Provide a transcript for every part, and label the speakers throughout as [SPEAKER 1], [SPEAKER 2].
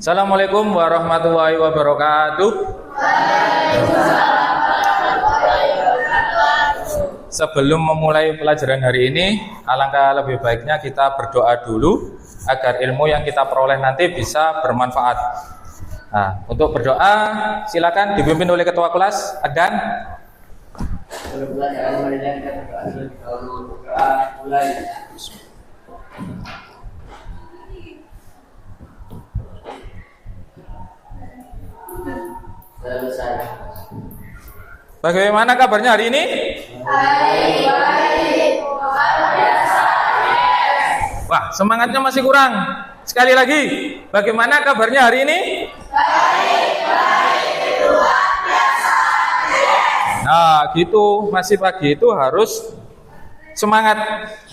[SPEAKER 1] Assalamualaikum warahmatullahi wabarakatuh. Sebelum memulai pelajaran hari ini, alangkah lebih baiknya kita berdoa dulu agar ilmu yang kita peroleh nanti bisa bermanfaat. Nah, untuk berdoa silakan dipimpin oleh ketua kelas Adan. Bagaimana kabarnya hari ini? Baik. Wah, semangatnya masih kurang. Sekali lagi, bagaimana kabarnya hari ini? Baik, luar biasa. Nah, gitu, masih pagi itu harus semangat.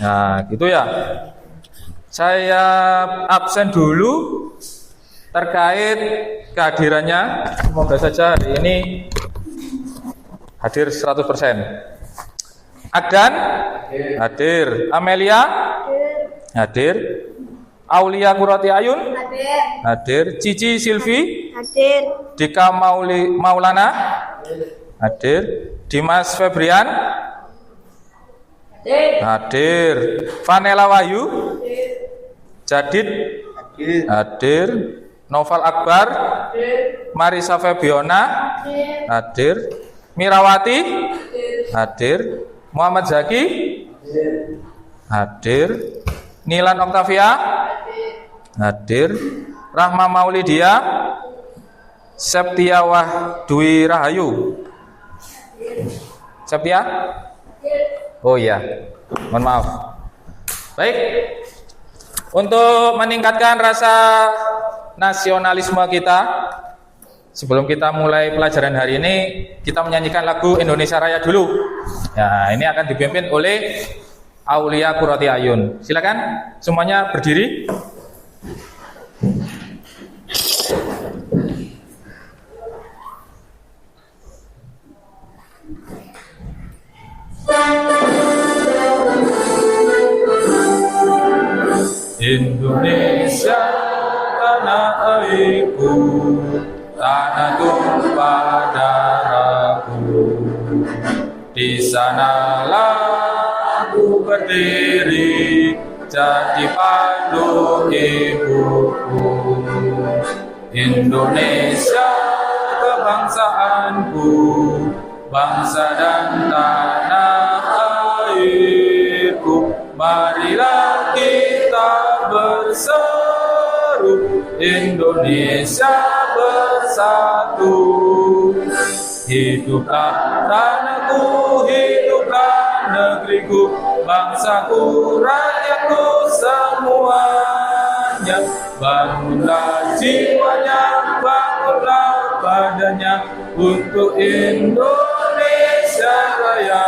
[SPEAKER 1] Nah, gitu ya. Saya absen dulu terkait kehadirannya. Semoga saja hari ini hadir 100%. Adan hadir. Amelia hadir. Aulia Kurati Ayun hadir. Cici Silvi hadir. Dika Maulana hadir. Dimas Febrian hadir. Vanela Wahyu Jadid hadir. Noval Akbar Marisa Febiona hadir. Mirawati hadir. Muhammad Zaki hadir. Nilan Oktavia hadir. Rahma Maulidia Septia Wahdwi Rahayu Septia? Oh iya, mohon maaf. Baik, untuk meningkatkan rasa nasionalisme kita, sebelum kita mulai pelajaran hari ini, kita menyanyikan lagu Indonesia Raya dulu. Ya, ini akan dipimpin oleh Aulia Kurati Ayun. Silakan semuanya berdiri. Indonesia tanah airku, tanah tumpah darahku, di sanalah aku berdiri, jadi pandu ibuku. Indonesia kebangsaanku, bangsa dan tanah airku. Marilah kita berseru, Indonesia bersatu. Hiduplah tanahku, hiduplah negeriku, bangsaku, rakyatku semuanya. Bangunlah jiwanya, bangunlah badannya untuk Indonesia Raya.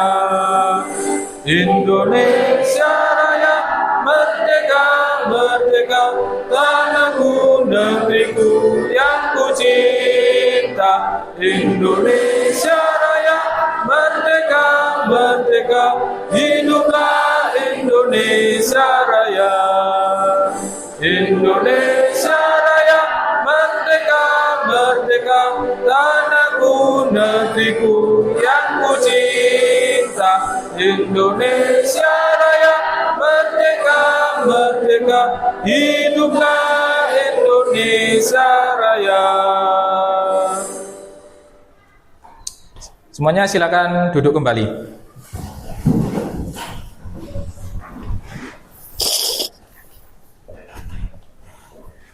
[SPEAKER 1] Indonesia Raya, merdeka, merdeka, tanahku, negeriku yang ku cinta. Indonesia Raya, merdeka, merdeka, hiduplah Indonesia Raya. Indonesia Raya, merdeka, merdeka, tanahku, negeriku yang ku cinta. Indonesia Raya, merdeka, merdeka, hiduplah Indonesia Raya. Semuanya silakan duduk kembali.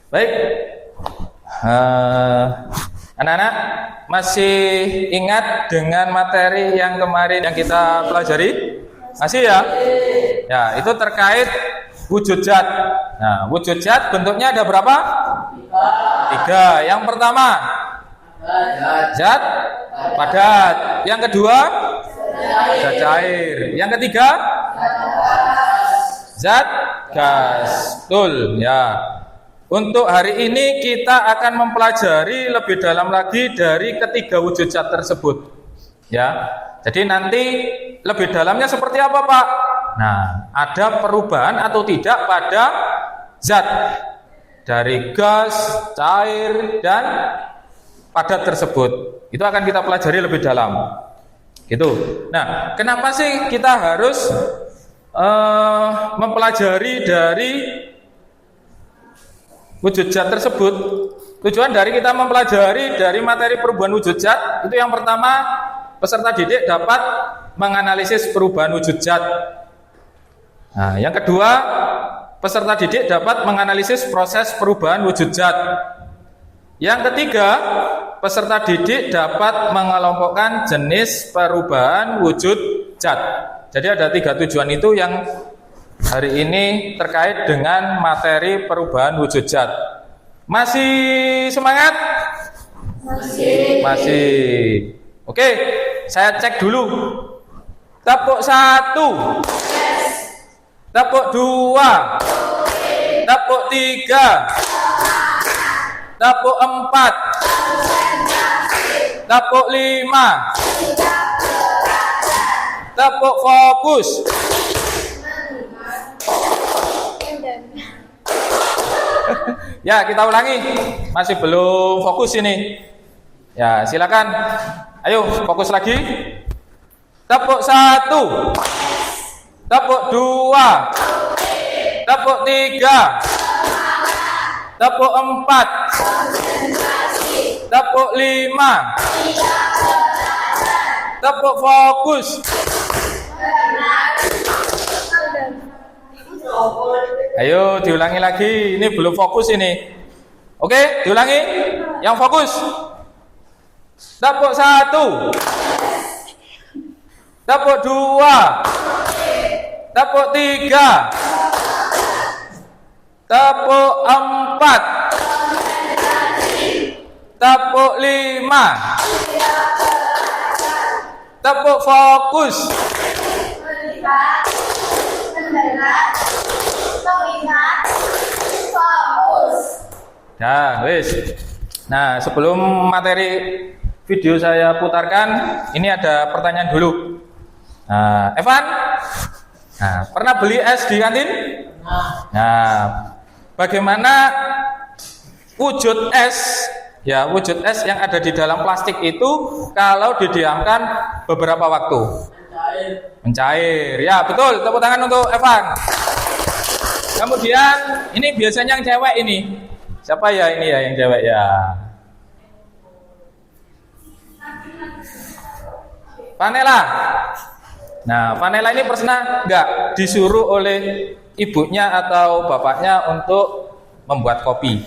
[SPEAKER 1] Baik, anak-anak masih ingat dengan materi yang kemarin yang kita pelajari? Masih ya? Ya, itu terkait wujud zat. Nah, wujud zat bentuknya ada berapa? 3. Yang pertama, zat padat. Yang kedua, zat cair. Yang ketiga, zat gas. Betul, ya. Untuk hari ini kita akan mempelajari lebih dalam lagi dari ketiga wujud zat tersebut. Ya. Jadi nanti lebih dalamnya seperti apa, Pak? Nah, ada perubahan atau tidak pada zat dari gas, cair, dan padat tersebut. Itu akan kita pelajari lebih dalam. Gitu. Nah, kenapa sih kita harus mempelajari dari wujud zat tersebut? Tujuan dari kita mempelajari dari materi perubahan wujud zat itu yang pertama, peserta didik dapat menganalisis perubahan wujud zat. Nah, yang kedua, peserta didik dapat menganalisis proses perubahan wujud zat. Yang ketiga, peserta didik dapat mengelompokkan jenis perubahan wujud zat. Jadi ada 3 tujuan itu yang hari ini terkait dengan materi perubahan wujud zat. Masih semangat? Masih. Oke, saya cek dulu. Tepuk 1. Tepuk 2. Tepuk 3. Tepuk 4. Tepuk 5. Tepuk fokus. Ya, kita ulangi. Masih belum fokus ini. Ya, silakan. Ayo, fokus lagi. Tepuk 1. Tepuk 2. Tepuk 3. Tepuk 4. Tepuk 5. Tepuk fokus. Ayo diulangi lagi. Ini belum fokus ini. Oke, diulangi. Yang fokus. Tepuk 1. Tepuk 2. Tepuk 3. Tepuk 4. Tepuk 5. Tepuk fokus. Nah, wis. Nah, sebelum materi video saya putarkan, ini ada pertanyaan dulu. Nah, Evan, nah, pernah beli es di kantin? Nah, bagaimana wujud es? Ya, wujud es yang ada di dalam plastik itu kalau didiamkan beberapa waktu? Mencair. Ya, betul. Tepuk tangan untuk Evan. Kemudian ini biasanya yang cewek ini. Siapa ya ini ya yang cewek ya? Vanela. Nah, Vanela ini pernah nggak disuruh oleh ibunya atau bapaknya untuk membuat kopi?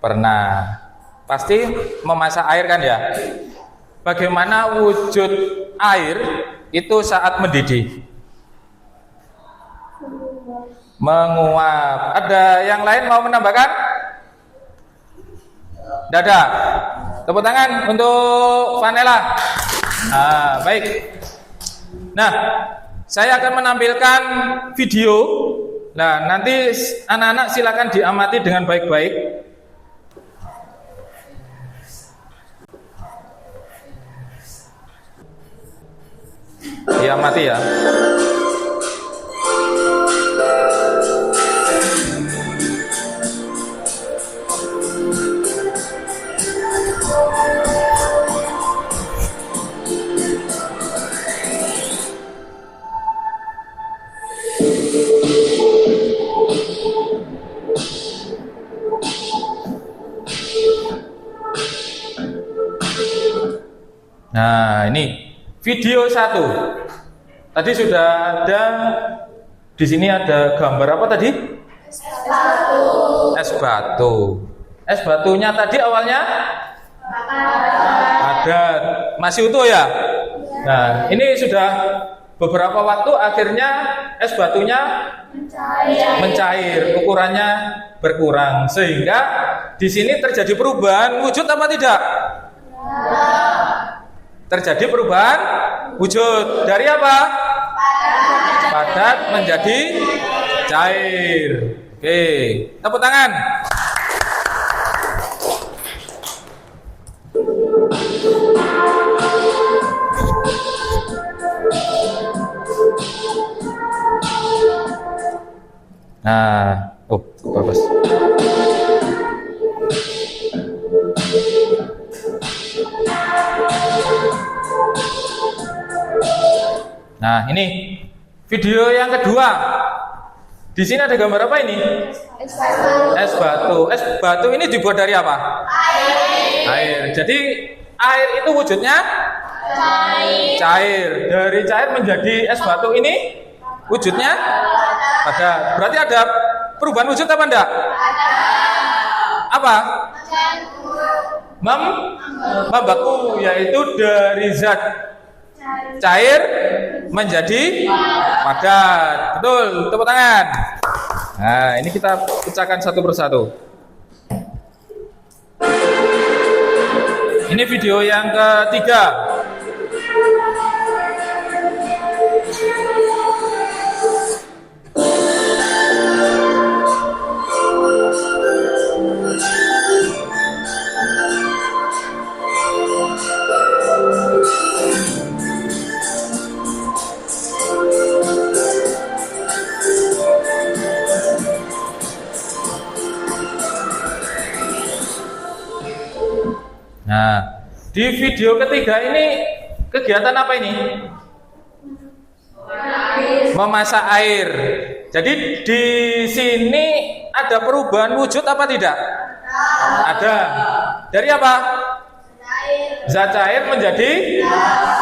[SPEAKER 1] Pernah. Pasti memasak air kan ya? Bagaimana wujud air itu saat mendidih? Menguap. Ada yang lain mau menambahkan? Dada. Tepuk tangan untuk Vanela. Nah, baik. Nah, saya akan menampilkan video. Nah, nanti anak-anak silakan diamati dengan baik-baik. Diamati ya. Nah, ini video 1. Tadi sudah ada di sini ada gambar apa tadi? Es batu. Es batu. Es batunya tadi awalnya padat. Masih utuh ya? Nah, ini sudah beberapa waktu akhirnya es batunya mencair, ukurannya berkurang sehingga di sini terjadi perubahan wujud apa tidak? Terjadi perubahan wujud dari apa? Padat menjadi cair. Oke, tepuk tangan. Nah, oh bagus. Nah, ini video yang kedua. Di sini ada gambar apa ini? Es batu. Es batu ini dibuat dari apa? Air. Jadi air itu wujudnya cair. Dari cair menjadi es batu ini wujudnya padat. Berarti ada perubahan wujud apa enggak? Apa? Membeku, yaitu dari zat cair menjadi padat. Betul, tepuk tangan. Nah, ini kita pecahkan satu persatu. Ini video yang ketiga. Nah, di video ketiga ini kegiatan apa ini? Memasak air. Jadi di sini ada perubahan wujud apa tidak? Ada. Dari apa? Zat cair menjadi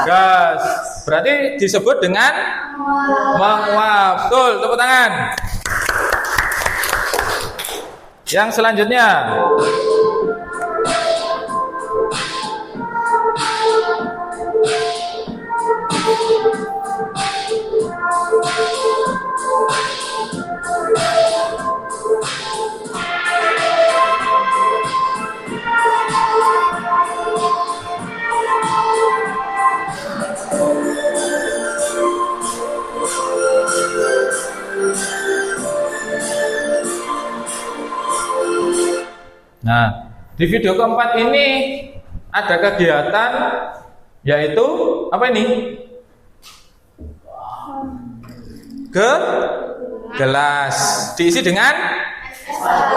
[SPEAKER 1] gas. Berarti disebut dengan menguap. Betul, tepuk tangan. Yang selanjutnya. Nah, di video keempat ini ada kegiatan, yaitu apa ini? Gelas diisi dengan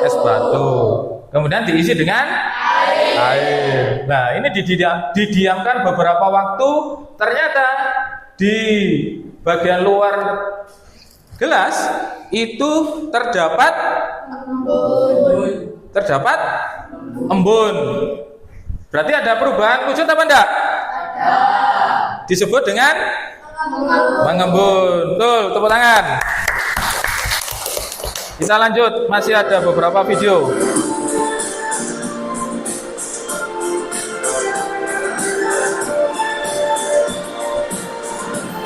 [SPEAKER 1] es batu, kemudian diisi dengan air. Nah, ini didiamkan beberapa waktu. Ternyata di bagian luar gelas itu terdapat embun. Berarti ada perubahan wujud apa enggak? Disebut dengan mengembun. Betul, tepuk tangan. Kita lanjut, masih ada beberapa video.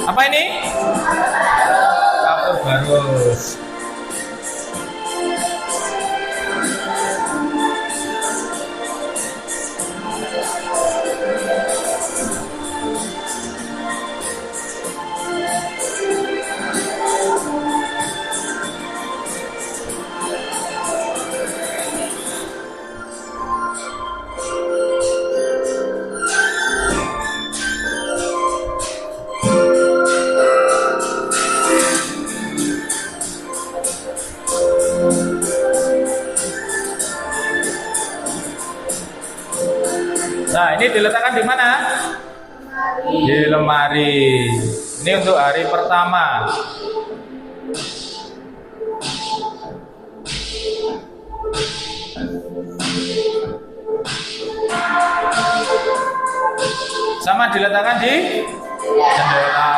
[SPEAKER 1] Apa ini? Kapur barus. Nah, ini diletakkan di mana? Di lemari. Ini untuk hari pertama. Sama diletakkan di jendela.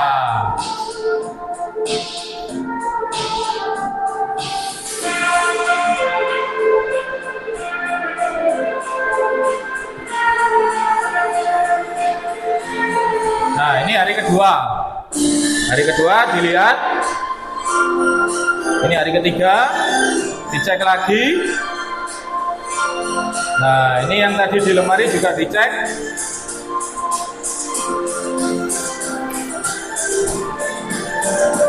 [SPEAKER 1] Nah, ini hari kedua. Hari kedua dilihat. Ini hari ketiga. Dicek lagi. Nah, ini yang tadi di lemari juga dicek.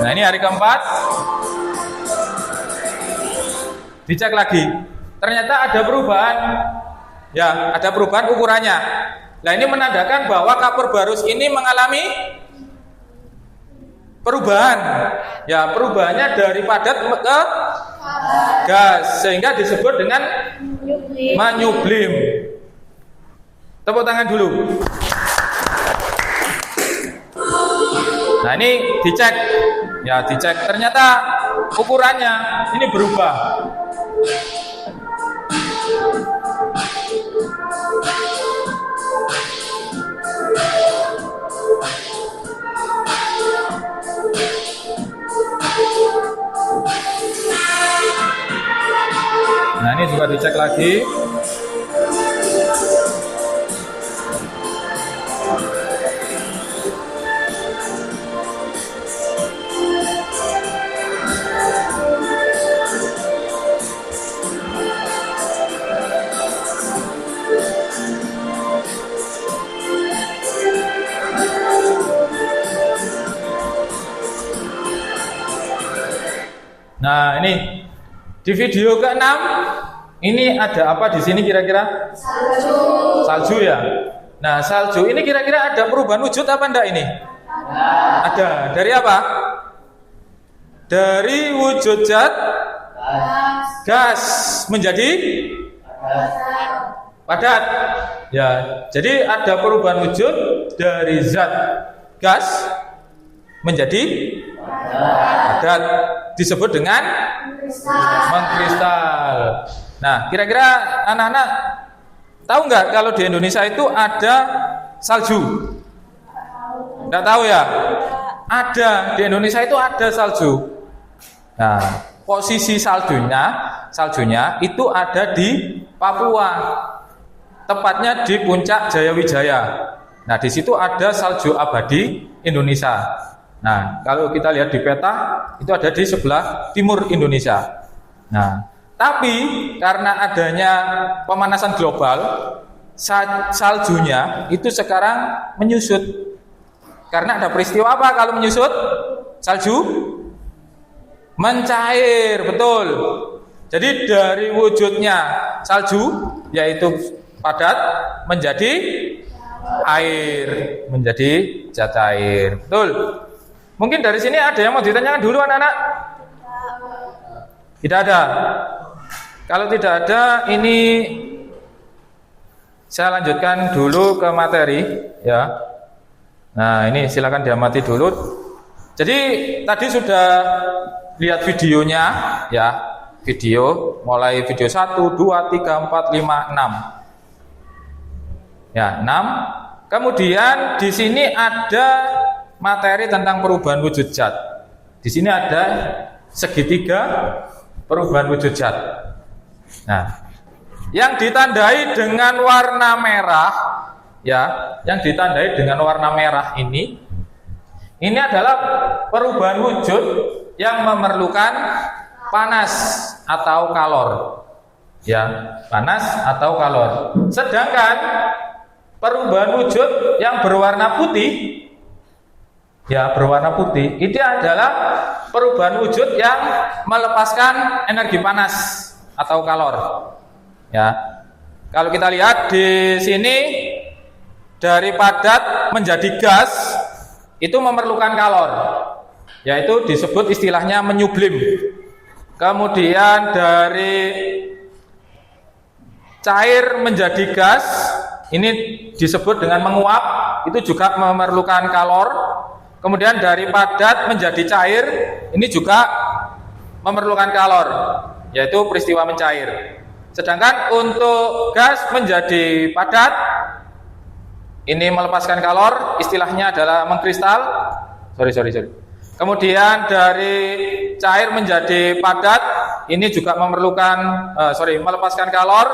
[SPEAKER 1] Nah, ini hari keempat. Dicek lagi. Ternyata ada perubahan. Ya, ada perubahan ukurannya. Nah, ini menandakan bahwa kapur barus ini mengalami perubahan. Ya, perubahannya dari padat ke gas, sehingga disebut dengan menyublim. Tepuk tangan dulu. Nah, ini dicek. Ya, dicek. Ternyata ukurannya ini berubah. Nah, ini juga dicek lagi. Nah, ini di video ke-6 ini ada apa di sini kira-kira? Salju ya. Nah, salju ini kira-kira ada perubahan wujud apa enggak ini? Ada. Dari apa? Dari wujud zat gas menjadi padat. Ya, jadi ada perubahan wujud dari zat gas menjadi padat, disebut dengan mengkristal. Nah, kira-kira anak-anak tahu nggak kalau di Indonesia itu ada salju? Nggak tahu ya? Ada, di Indonesia itu ada salju. Nah, posisi saljunya itu ada di Papua, tepatnya di puncak Jayawijaya. Nah, di situ ada salju abadi Indonesia. Nah, kalau kita lihat di peta, itu ada di sebelah timur Indonesia. Nah, tapi karena adanya pemanasan global, saljunya itu sekarang menyusut. Karena ada peristiwa apa kalau menyusut? Salju mencair, betul. Jadi dari wujudnya salju, yaitu padat, menjadi air, menjadi zat air, betul. Mungkin dari sini ada yang mau ditanyakan dulu anak-anak? Tidak ada. Kalau tidak ada, ini saya lanjutkan dulu ke materi, ya. Nah, ini silakan diamati dulu. Jadi tadi sudah lihat videonya, ya. Video mulai video 1, 2, 3, 4, 5, 6. Ya, 6. Kemudian di sini ada materi tentang perubahan wujud zat. Di sini ada segitiga perubahan wujud zat. Nah, yang ditandai dengan warna merah, ya, yang ditandai dengan warna merah ini adalah perubahan wujud yang memerlukan panas atau kalor. Ya, panas atau kalor. Sedangkan perubahan wujud yang berwarna putih, ya, berwarna putih, itu adalah perubahan wujud yang melepaskan energi panas atau kalor. Ya, kalau kita lihat di sini dari padat menjadi gas itu memerlukan kalor, yaitu disebut istilahnya menyublim. Kemudian dari cair menjadi gas ini disebut dengan menguap, itu juga memerlukan kalor. Kemudian dari padat menjadi cair, ini juga memerlukan kalor, yaitu peristiwa mencair. Sedangkan untuk gas menjadi padat, ini melepaskan kalor, istilahnya adalah mengkristal. Sorry. Kemudian dari cair menjadi padat, ini juga melepaskan kalor,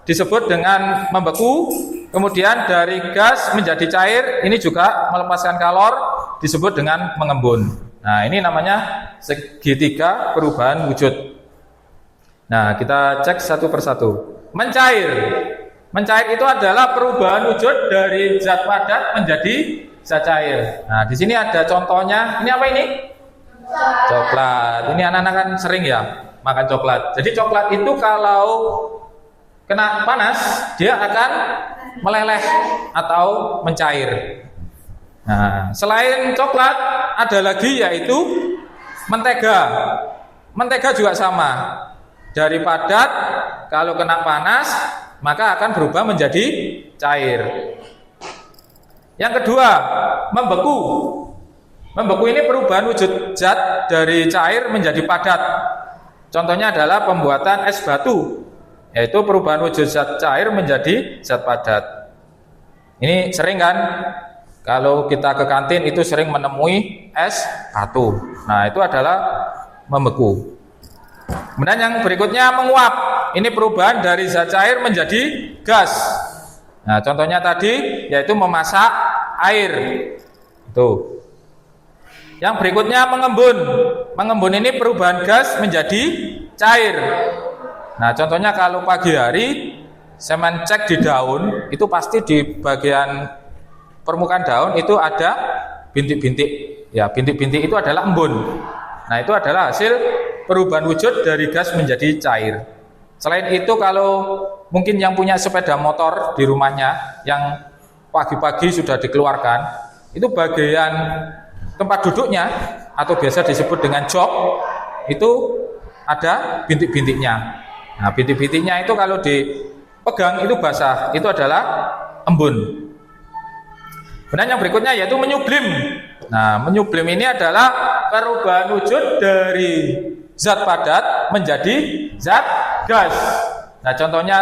[SPEAKER 1] disebut dengan membeku. Kemudian dari gas menjadi cair, ini juga melepaskan kalor, disebut dengan mengembun. Nah, ini namanya segitiga perubahan wujud. Nah, kita cek satu persatu. Mencair itu adalah perubahan wujud dari zat padat menjadi zat cair. Nah, di sini ada contohnya. Ini apa ini? Coklat. Ini anak-anak kan sering ya makan coklat. Jadi coklat itu kalau kena panas, dia akan meleleh atau mencair. Nah, selain coklat ada lagi yaitu mentega. Mentega juga sama. Dari padat, kalau kena panas, maka akan berubah menjadi cair. Yang kedua, membeku. Membeku ini perubahan wujud zat dari cair menjadi padat. Contohnya adalah pembuatan es batu, yaitu perubahan wujud zat cair menjadi zat padat. Ini sering kan? Kalau kita ke kantin itu sering menemui es batu. Nah, itu adalah membeku. Kemudian yang berikutnya menguap. Ini perubahan dari zat cair menjadi gas. Nah, contohnya tadi yaitu memasak air. Itu. Yang berikutnya mengembun. Mengembun ini perubahan gas menjadi cair. Nah, contohnya kalau pagi hari saya cek di daun, itu pasti di bagian permukaan daun itu ada bintik-bintik. Ya, bintik-bintik itu adalah embun. Nah, itu adalah hasil perubahan wujud dari gas menjadi cair. Selain itu, kalau mungkin yang punya sepeda motor di rumahnya yang pagi-pagi sudah dikeluarkan, itu bagian tempat duduknya atau biasa disebut dengan jok, itu ada bintik-bintiknya. Nah, bintik-bintiknya itu kalau dipegang itu basah, itu adalah embun. Kemudian yang berikutnya yaitu menyublim. Nah, menyublim ini adalah perubahan wujud dari zat padat menjadi zat gas. Nah, contohnya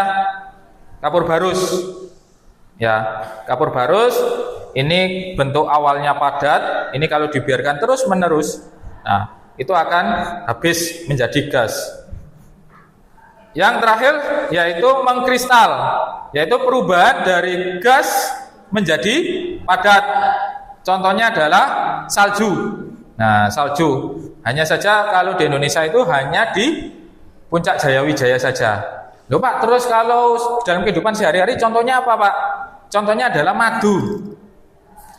[SPEAKER 1] kapur barus. Ya, kapur barus ini bentuk awalnya padat, ini kalau dibiarkan terus-menerus, nah, itu akan habis menjadi gas. Yang terakhir yaitu mengkristal, yaitu perubahan dari gas menjadi padat. Contohnya adalah salju. Nah, salju hanya saja kalau di Indonesia itu hanya di Puncak Jayawijaya saja. Loh Pak, terus kalau dalam kehidupan sehari-hari contohnya apa Pak? Contohnya adalah madu.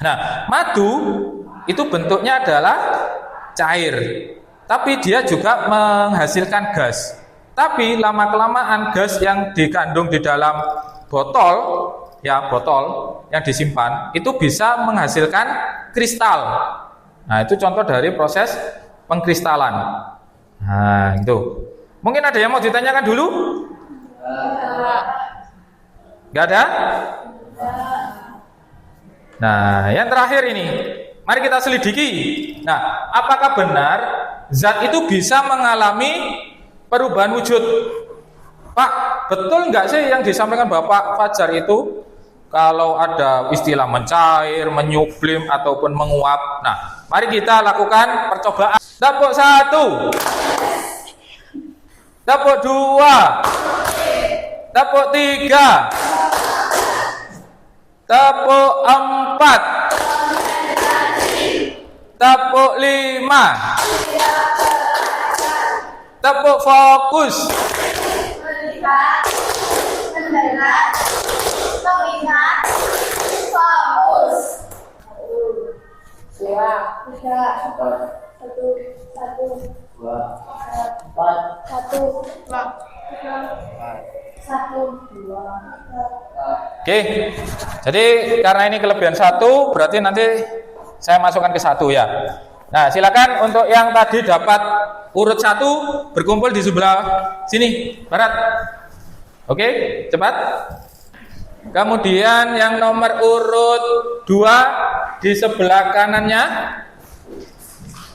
[SPEAKER 1] Nah, madu itu bentuknya adalah cair, tapi dia juga menghasilkan gas. Tapi lama-kelamaan gas yang dikandung di dalam botol, ya botol yang disimpan, itu bisa menghasilkan kristal. Nah, itu contoh dari proses pengkristalan. Nah, itu. Mungkin ada yang mau ditanyakan dulu? Gak ada? Nah, yang terakhir ini, mari kita selidiki. Nah, apakah benar zat itu bisa mengalami perubahan wujud? Pak, betul nggak sih yang disampaikan Bapak Fajar itu? Kalau ada istilah mencair, menyublim, ataupun menguap. Nah, mari kita lakukan percobaan. Tepuk 1, tepuk 2, tepuk 3, tepuk 4, tepuk 5, tepuk fokus. Oke, jadi karena ini kelebihan 1, berarti nanti saya masukkan ke 1 ya. Nah, silakan untuk yang tadi dapat urut 1 berkumpul di sebelah sini, barat. Oke, cepat. Kemudian yang nomor urut 2 di sebelah kanannya.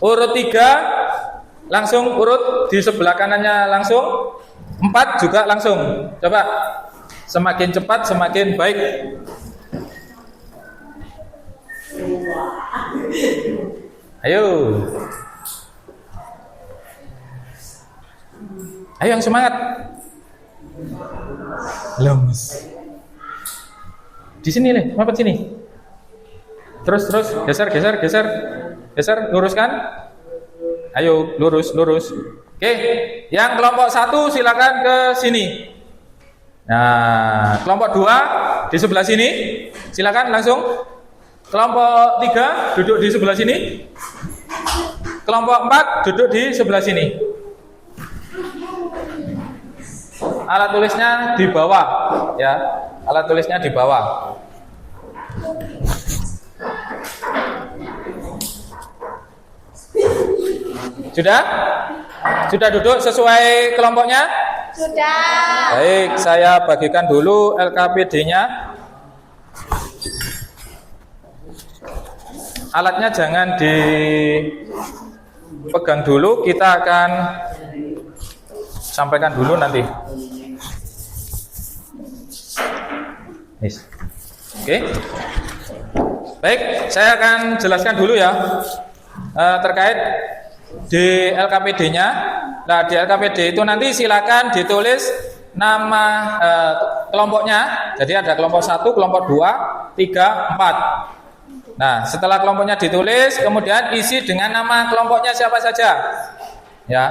[SPEAKER 1] Urut 3 langsung urut di sebelah kanannya langsung. 4 juga langsung. Coba. Semakin cepat semakin baik. Ayo. Ayo yang semangat. Lemes. Di sini nih, mampet sini. Terus geser, luruskan. Ayo, lurus. Oke, yang kelompok 1 silakan ke sini. Nah, kelompok 2 di sebelah sini, silakan langsung. Kelompok 3 duduk di sebelah sini. Kelompok 4 duduk di sebelah sini. Alat tulisnya di bawah, ya. Alat tulisnya di bawah. Sudah? Sudah duduk sesuai kelompoknya?
[SPEAKER 2] Sudah.
[SPEAKER 1] Baik, saya bagikan dulu LKPD-nya. Alatnya jangan dipegang dulu, kita akan sampaikan dulu nanti. Oke. Baik, saya akan jelaskan dulu ya terkait di LKPD-nya. Nah, di LKPD itu nanti silakan ditulis nama kelompoknya. Jadi ada kelompok 1, kelompok 2, 3, 4. Nah, setelah kelompoknya ditulis, kemudian isi dengan nama kelompoknya siapa saja. Ya,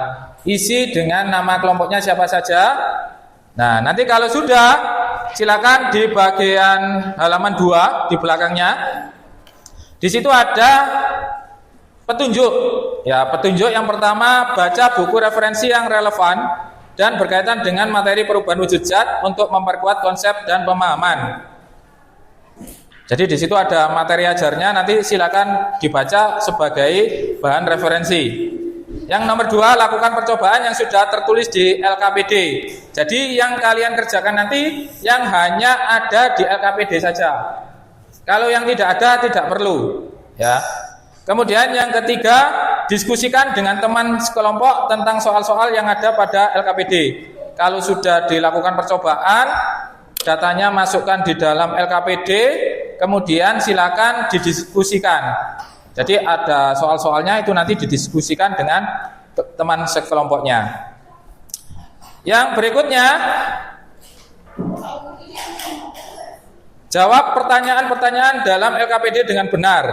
[SPEAKER 1] isi dengan nama kelompoknya siapa saja. Nah, nanti kalau sudah, silakan di bagian halaman 2 di belakangnya. Di situ ada petunjuk. Ya, petunjuk yang pertama, baca buku referensi yang relevan dan berkaitan dengan materi perubahan wujud zat untuk memperkuat konsep dan pemahaman. Jadi di situ ada materi ajarnya, nanti silakan dibaca sebagai bahan referensi. Yang nomor 2, lakukan percobaan yang sudah tertulis di LKPD. Jadi yang kalian kerjakan nanti yang hanya ada di LKPD saja. Kalau yang tidak ada tidak perlu, ya. Kemudian yang ketiga, diskusikan dengan teman sekelompok tentang soal-soal yang ada pada LKPD. Kalau sudah dilakukan percobaan, datanya masukkan di dalam LKPD, kemudian silakan didiskusikan. Jadi ada soal-soalnya itu nanti didiskusikan dengan teman sekelompoknya. Yang berikutnya, jawab pertanyaan-pertanyaan dalam LKPD dengan benar.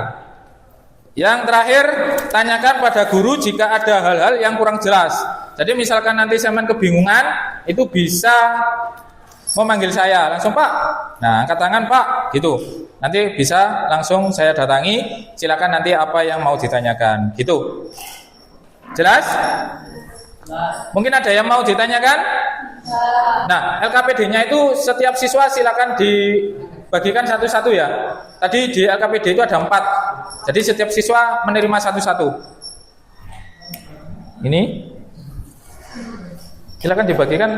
[SPEAKER 1] Yang terakhir, tanyakan pada guru jika ada hal-hal yang kurang jelas. Jadi misalkan nanti sampean kebingungan, itu bisa memanggil saya langsung, Pak. Nah, angkat tangan, Pak, gitu. Nanti bisa langsung saya datangi. Silakan nanti apa yang mau ditanyakan, gitu. Jelas? Mungkin ada yang mau ditanyakan? Nah, LKPD-nya itu setiap siswa silakan dibagikan satu-satu ya. Tadi di LKPD itu ada 4. Jadi setiap siswa menerima satu-satu. Ini silakan dibagikan.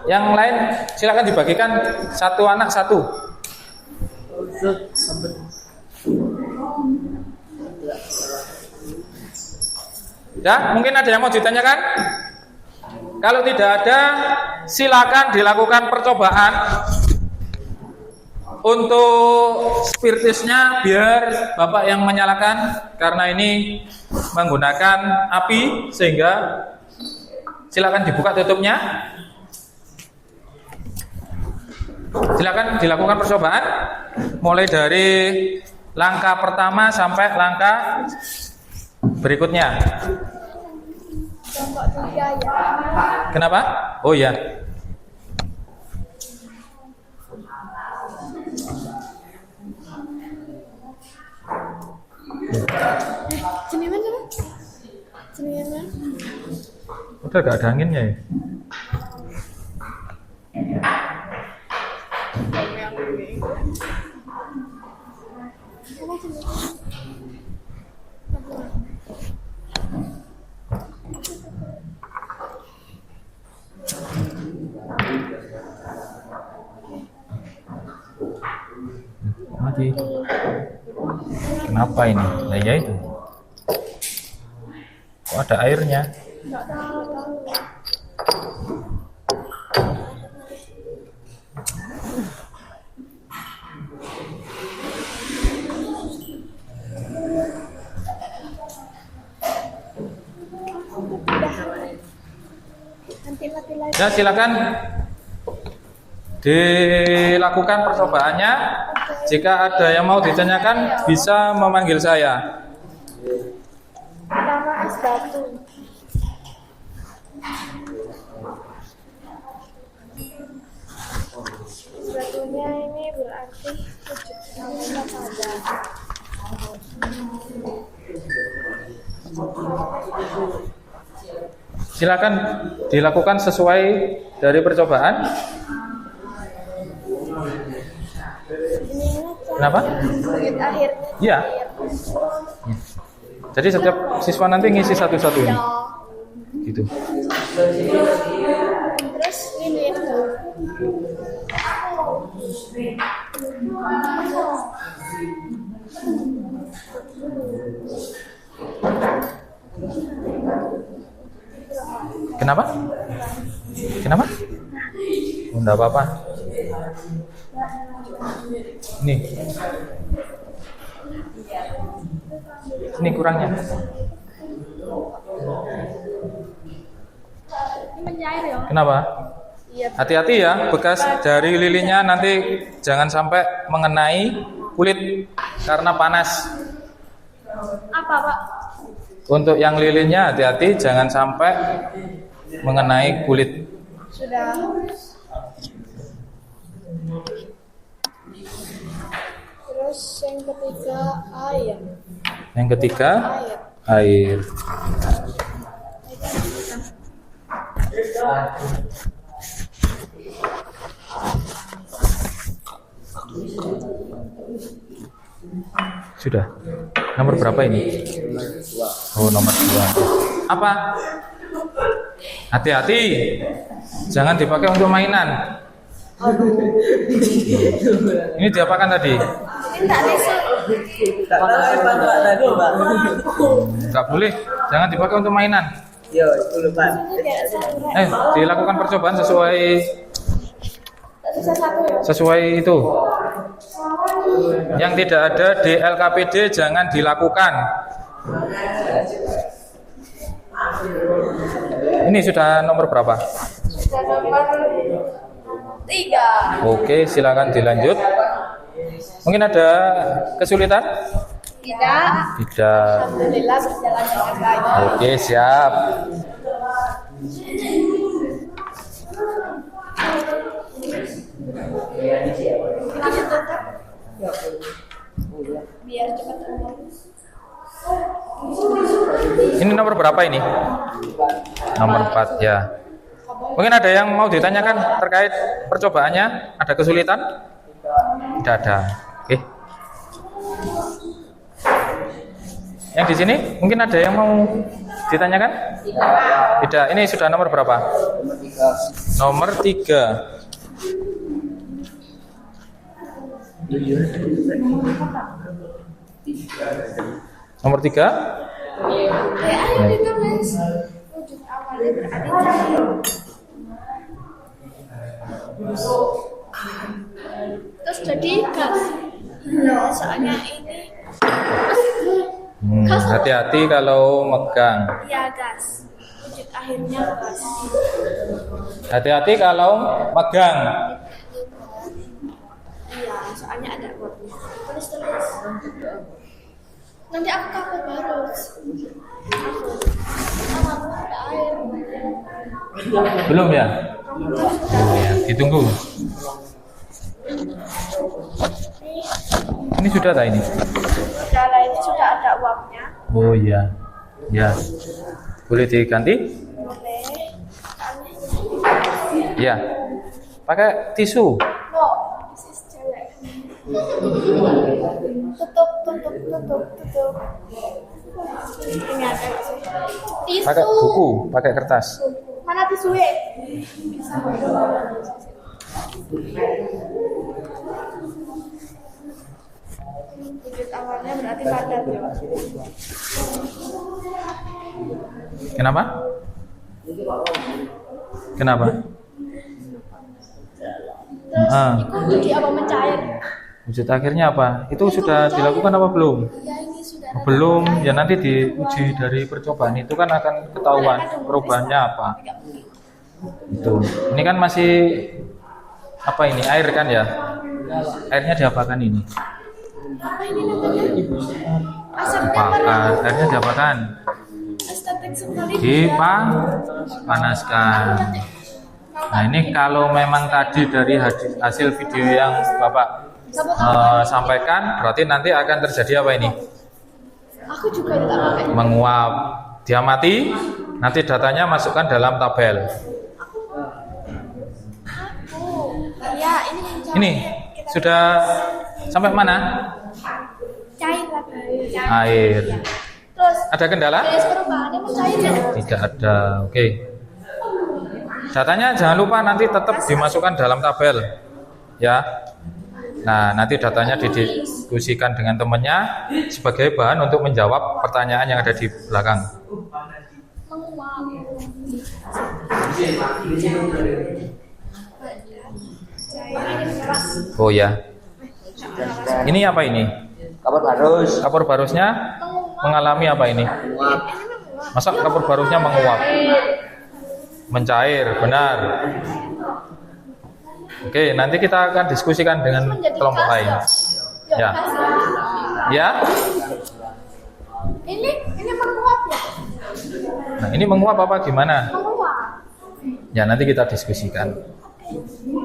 [SPEAKER 1] Yang lain silakan dibagikan satu anak satu. Ya, mungkin ada yang mau ditanyakan? Kalau tidak ada, silakan dilakukan percobaan untuk spiritusnya biar Bapak yang menyalakan karena ini menggunakan api sehingga silakan dibuka tutupnya. Silakan dilakukan percobaan mulai dari langkah pertama sampai langkah berikutnya. Kenapa? Oh ya. Udah gak ada anginnya ya? Mati. Kenapa ini? Nah, ya itu. Kok ada airnya? Ya, silakan dilakukan percobaannya. Jika ada yang mau ditanyakan bisa memanggil saya.
[SPEAKER 2] Pertama es batu. Batunya ini berarti wujudnya pada.
[SPEAKER 1] Silakan dilakukan sesuai dari percobaan.
[SPEAKER 2] Ini
[SPEAKER 1] Kenapa?
[SPEAKER 2] bukit akhirnya.
[SPEAKER 1] Iya. Jadi setiap siswa nanti ngisi satu-satu ini. Gitu.
[SPEAKER 2] Terus lilin.
[SPEAKER 1] Kenapa? Kenapa? Oh, enggak apa-apa. Nih. Ini kurangnya.
[SPEAKER 2] Mencair ya?
[SPEAKER 1] Kenapa?
[SPEAKER 2] Iya.
[SPEAKER 1] Hati-hati ya, bekas dari lilinnya nanti jangan sampai mengenai kulit karena panas.
[SPEAKER 2] Apa, Pak?
[SPEAKER 1] Untuk yang lilinnya hati-hati jangan sampai mengenai kulit.
[SPEAKER 2] Sudah. Terus yang ketiga air.
[SPEAKER 1] Yang ketiga air. Sudah. Nomor berapa ini? Oh, nomor 2. Apa? Hati-hati. Jangan dipakai untuk mainan. Ini diapakan tadi?
[SPEAKER 2] Minta tisu.
[SPEAKER 1] Enggak boleh. Jangan dipakai untuk mainan. Dilakukan percobaan sesuai itu. Yang tidak ada di LKPD jangan dilakukan. Ini sudah nomor berapa?
[SPEAKER 2] Sudah nomor 3.
[SPEAKER 1] Oke, silakan dilanjut. Mungkin ada kesulitan?
[SPEAKER 2] Tidak.
[SPEAKER 1] Tidak.
[SPEAKER 2] Alhamdulillah berjalan dengan baik.
[SPEAKER 1] Oke, siap.
[SPEAKER 2] Biar cepat umum.
[SPEAKER 1] Ini nomor berapa ini? Nomor 4 ya. Mungkin ada yang mau ditanyakan terkait percobaannya? Ada kesulitan? Tidak ada. Oke. Yang di sini mungkin ada yang mau ditanyakan? Tidak. Ini sudah nomor berapa? Nomor 3. Nomor 3.
[SPEAKER 2] Ada ditulis. Wujud awalnya berarti cair. Terus jadi gas. Nah, soalnya ini
[SPEAKER 1] Hati-hati kalau megang.
[SPEAKER 2] ya gas. Wujud akhirnya gas.
[SPEAKER 1] Hati-hati kalau megang.
[SPEAKER 2] Iya, soalnya ada buatnya. Tulis. Nanti aku cover baru. Aku ada air.
[SPEAKER 1] Belum ya? Oh ya, ditunggu. Ini sudah tak ini?
[SPEAKER 2] Sudah lah, ini sudah ada uapnya.
[SPEAKER 1] Oh iya. Ya. Boleh diganti?
[SPEAKER 2] Boleh.
[SPEAKER 1] Ya. Pakai tisu.
[SPEAKER 2] No, this is jelek. Tutup. Ini ada tisu.
[SPEAKER 1] Pakai buku, pakai kertas.
[SPEAKER 2] Mana tisunya? Wujud awalnya berarti padat ya.
[SPEAKER 1] Kenapa? Kenapa?
[SPEAKER 2] Terus itu jadi apa mencair?
[SPEAKER 1] Wujud akhirnya apa? Itu sudah dilakukan apa belum?
[SPEAKER 2] Ya ini sudah ada
[SPEAKER 1] Belum.
[SPEAKER 2] mencair.
[SPEAKER 1] Ya nanti diuji dari percobaan itu kan akan ketahuan perubahannya apa. Itu. Ini kan masih apa ini? Air kan ya? Airnya diapakan ini?
[SPEAKER 2] Apa ini namanya? Asapnya
[SPEAKER 1] Diapakan. Airnya diapakan?
[SPEAKER 2] estetik sekali.
[SPEAKER 1] Dipanaskan. Nah ini kalau memang tadi dari hasil video yang Bapak sampaikan, berarti nanti akan terjadi apa ini?
[SPEAKER 2] Aku juga tidak pakai.
[SPEAKER 1] Menguap. Dia mati, nanti datanya masukkan dalam tabel.
[SPEAKER 2] Ya ini mencair.
[SPEAKER 1] Ini sudah sampai mana?
[SPEAKER 2] Cair lagi.
[SPEAKER 1] Air.
[SPEAKER 2] Terus
[SPEAKER 1] Ada kendala?
[SPEAKER 2] Bias perubahannya mencair ya?
[SPEAKER 1] Tidak ada. Oke. Datanya jangan lupa nanti tetap dimasukkan dalam tabel. Ya. Nah, nanti datanya didiskusikan dengan temannya sebagai bahan untuk menjawab pertanyaan yang ada di belakang.
[SPEAKER 2] Menguap.
[SPEAKER 1] Oh ya. Ini apa ini?
[SPEAKER 3] Kapur barus.
[SPEAKER 1] Kapur barusnya mengalami apa ini? Masa kapur barusnya menguap? Mencair, benar. Oke, nanti kita akan diskusikan dengan kelompok lain. Ya. Ya.
[SPEAKER 2] Ini menguap ya?
[SPEAKER 1] Nah, ini menguap apa gimana?
[SPEAKER 2] Menguap.
[SPEAKER 1] Ya, nanti kita diskusikan.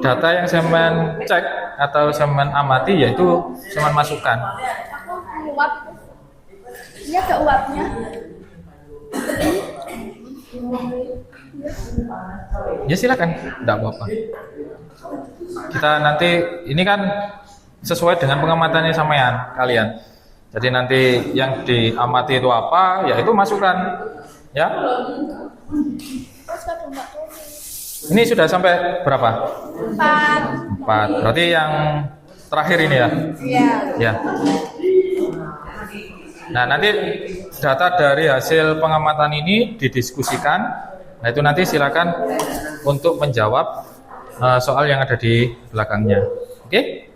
[SPEAKER 1] Data yang Semen cek atau Semen amati yaitu Semen masukkan.
[SPEAKER 2] Menguap. Ini ada uapnya.
[SPEAKER 1] Ya silakan, tidak apa-apa. Kita nanti ini kan sesuai dengan pengamatannya sampean kalian. Jadi nanti yang diamati itu apa, ya itu masukkan, ya.
[SPEAKER 2] Terus kadang nggak tulis.
[SPEAKER 1] Ini sudah sampai berapa?
[SPEAKER 2] 4.
[SPEAKER 1] 4. Berarti yang terakhir ini ya.
[SPEAKER 2] Iya.
[SPEAKER 1] Ya. Nah, nanti data dari hasil pengamatan ini didiskusikan. Nah, itu nanti silakan untuk menjawab soal yang ada di belakangnya. Oke?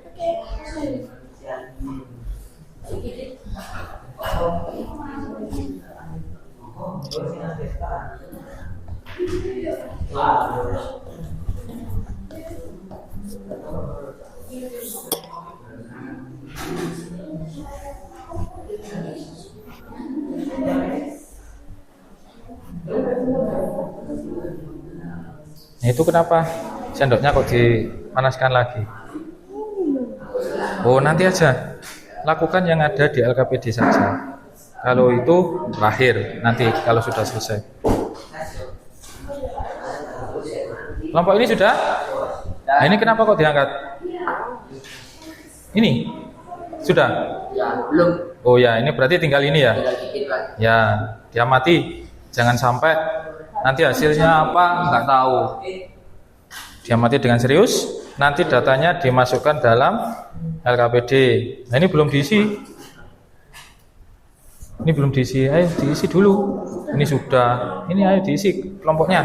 [SPEAKER 1] Nah, itu kenapa sendoknya kok dipanaskan lagi? Oh, nanti aja. Lakukan yang ada di LKPD saja. Kalau itu terakhir, nanti kalau sudah selesai. Kelompok ini sudah? Nah, ini kenapa kok diangkat? Ini? Sudah?
[SPEAKER 3] Ya, belum.
[SPEAKER 1] Oh ya, ini berarti tinggal ini ya?
[SPEAKER 3] Tinggal dikit, Pak.
[SPEAKER 1] Ya, diamati. Jangan sampai nanti hasilnya apa, nggak tahu. Diamati dengan serius, nanti datanya dimasukkan dalam LKPD. Nah, ini belum diisi. Ini belum diisi, ayo diisi dulu. Ini sudah, ini ayo diisi kelompoknya.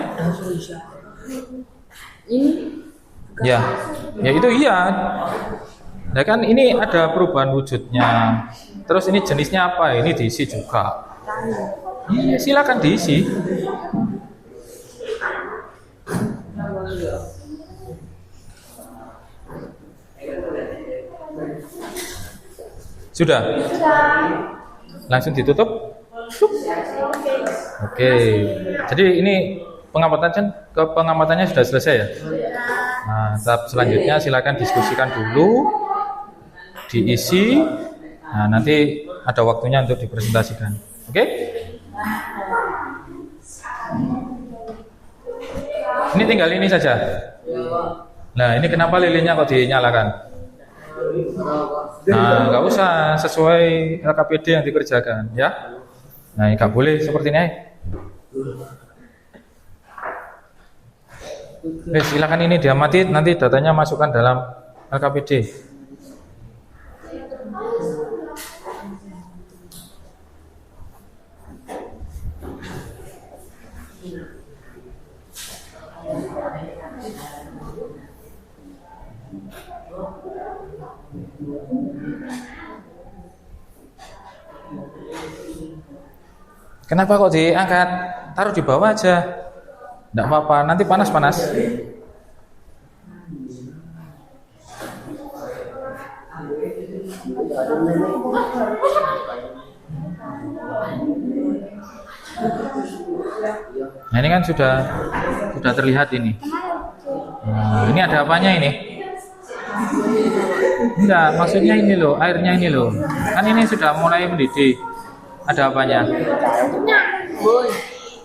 [SPEAKER 3] Ini
[SPEAKER 1] Ya, ya itu iya. Nah kan ini ada perubahan wujudnya. Terus ini jenisnya apa? Ini diisi juga. Iya, silakan diisi. Sudah? Langsung ditutup? Oke. Jadi ini pengamatannya sudah selesai ya? Nah, tahap selanjutnya silakan diskusikan dulu, diisi. Nah, nanti ada waktunya untuk dipresentasikan. Oke? Ini tinggal ini saja. Nah, ini kenapa lilinnya kok dinyalakan? Nah, nggak usah, sesuai LKPD yang dikerjakan, ya. Nah, nggak boleh seperti ini. Silakan ini diamati, nanti datanya masukkan dalam LKPD. Kenapa kok diangkat? Taruh di bawah aja. Tidak apa-apa, nanti panas-panas. Nah, ini kan sudah terlihat ini. Nah, ini ada apanya ini? Enggak, maksudnya ini loh, airnya ini loh. Kan ini sudah mulai mendidih. Ada apanya?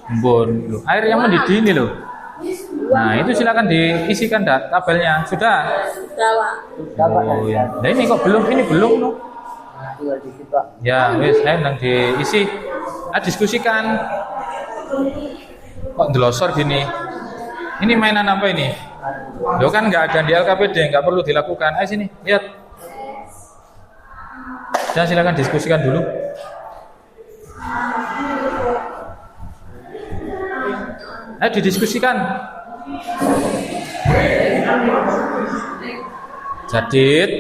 [SPEAKER 1] Embun. Loh, air yang mendidih ini loh. Nah, itu silakan diisikan tabelnya. Sudah?
[SPEAKER 3] Sudah, Pak.
[SPEAKER 1] Oh ya. Nah, ini kok belum? Ini belum loh.
[SPEAKER 3] tinggal dikit Pak.
[SPEAKER 1] Ya, wis nang diisi. Diskusikan. Kok ndelosor gini? Ini mainan apa ini? Lo kan nggak ada di LKPD, nggak perlu dilakukan. Ayo sini, lihat. Dan silakan diskusikan dulu. Ayo didiskusikan. Jadid.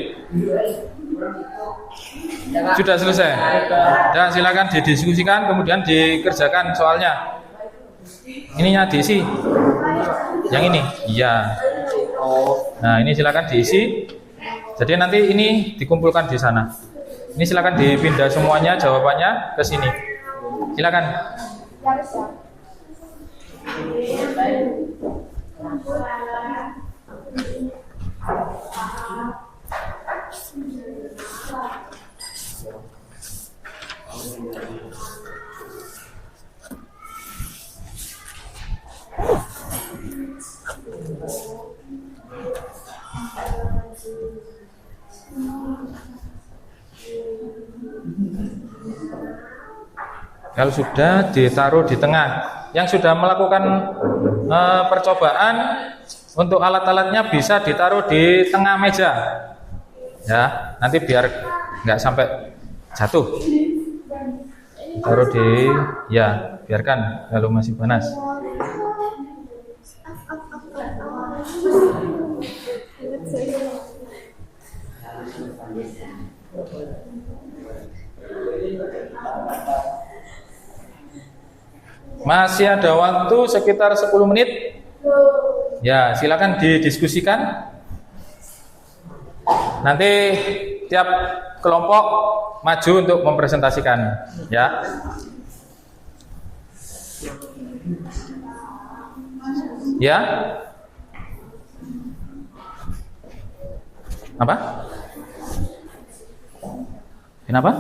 [SPEAKER 1] Sudah selesai. Dan silakan didiskusikan, kemudian dikerjakan soalnya. Ininya diisi. Yang ini, iya. Nah, ini silakan diisi. Jadi nanti ini dikumpulkan di sana. Ini silakan dipindah semuanya jawabannya ke sini. Silakan. Kalau sudah ditaruh di tengah, yang sudah melakukan percobaan untuk alat-alatnya bisa ditaruh di tengah meja, ya nanti biar nggak sampai jatuh. Taruh di, ya biarkan kalau masih panas. Masih ada waktu sekitar 10 menit. Ya, silakan didiskusikan. Nanti tiap kelompok maju untuk mempresentasikan, ya. Ya. Apa? Kenapa?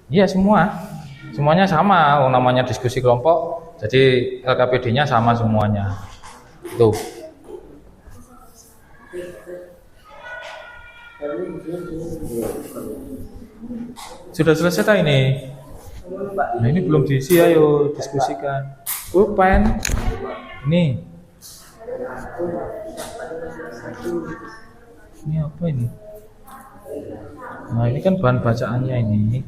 [SPEAKER 1] Iya, semuanya sama, namanya diskusi kelompok, jadi LKPD-nya sama semuanya. Tuh. Sudah selesai tak ini? Nah, ini belum diisi, ayo diskusikan. Pen. Ini. Ini apa ini? Nah, ini kan bahan bacaannya ini.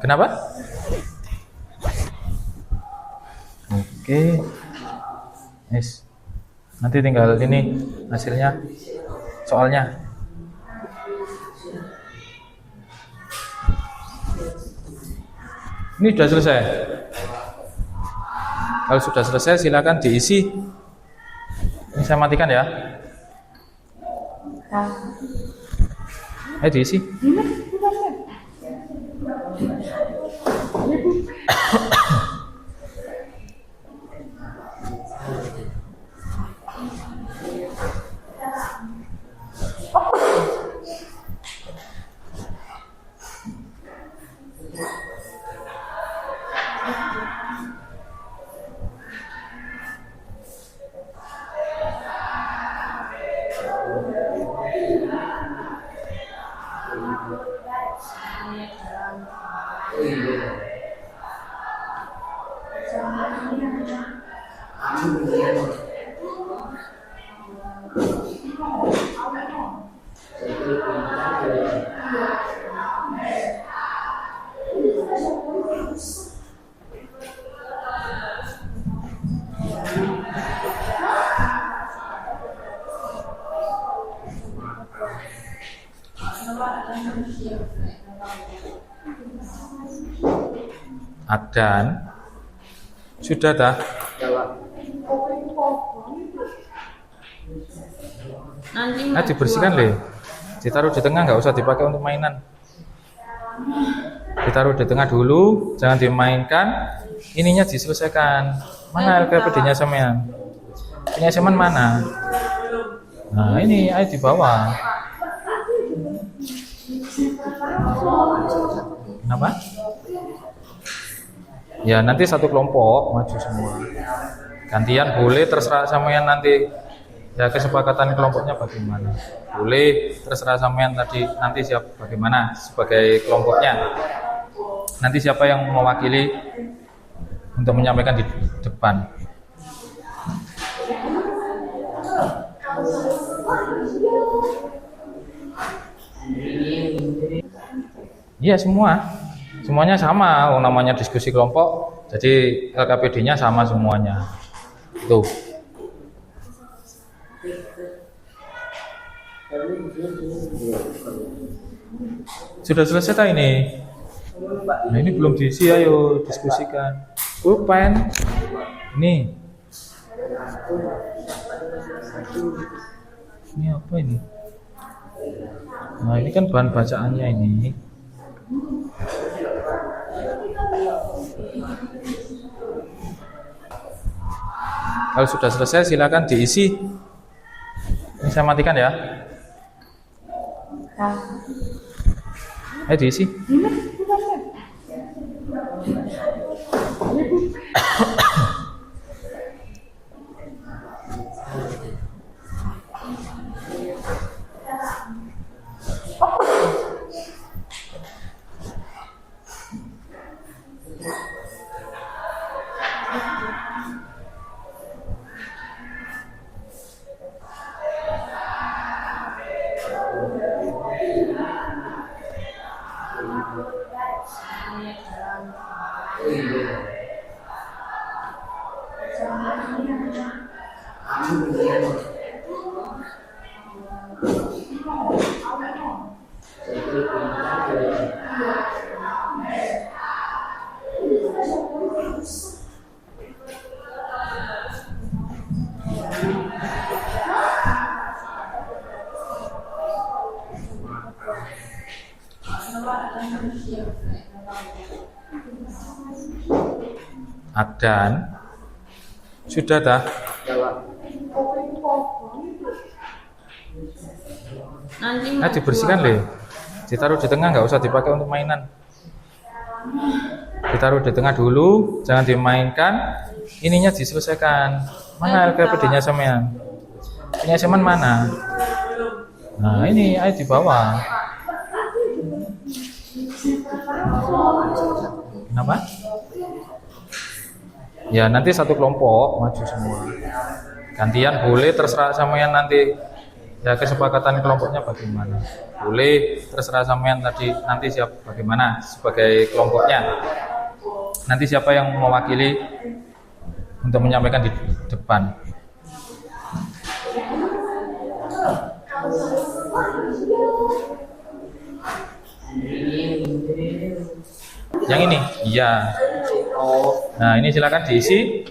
[SPEAKER 1] Kenapa? Oke. Yes. Nanti tinggal ini hasilnya, soalnya. Ini sudah selesai. Kalau sudah selesai silakan diisi. Ini saya matikan ya. Ayo diisi. Adan sudah dah. Dibersihkan deh. Ditaruh di tengah, nggak usah dipakai untuk mainan. Ditaruh di tengah dulu, jangan dimainkan. Ininya diselesaikan. Mana LKPD-nya sampean? Punya semen mana? Nah ini ayo di bawah. Kenapa? Ya nanti satu kelompok maju semua. Gantian boleh, terserah sampean nanti. Ya kesepakatan kelompoknya bagaimana? Boleh, terserah sampean tadi nanti bagaimana sebagai kelompoknya. Nanti siapa yang mewakili untuk menyampaikan di depan? Iya semuanya sama. Namanya diskusi kelompok, jadi LKPD-nya sama semuanya. Tuh. Sudah selesai tak ini? Nah ini belum diisi, ayo diskusikan. Pulpen. Ini apa ini? Nah ini kan bahan bacaannya ini. Kalau sudah selesai silakan diisi. Ini saya matikan ya. Ayo diisi. Adan sudah dah. Nah dibersihkan deh, ditaruh di tengah, nggak usah dipakai untuk mainan. Ditaruh di tengah dulu, jangan dimainkan. Ininya diselesaikan. Mana LKPD-nya sampean? Punya Seman mana? Nah ini ayo di bawah. Kenapa? Ya nanti satu kelompok maju semua. Gantian boleh, terserah sampean nanti. Ya kesepakatan kelompoknya bagaimana? Boleh, terserah sampean tadi nanti bagaimana sebagai kelompoknya. Nanti siapa yang mewakili untuk menyampaikan di depan? Yang ini? Iya. Nah ini silakan diisi.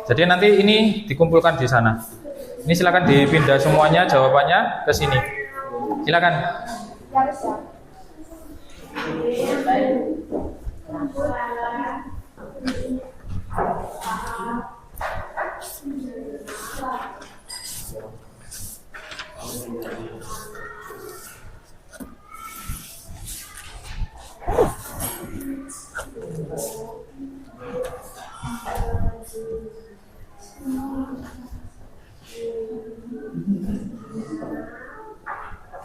[SPEAKER 1] Jadi nanti ini dikumpulkan di sana. Ini silakan dipindah semuanya jawabannya ke sini. Silakan.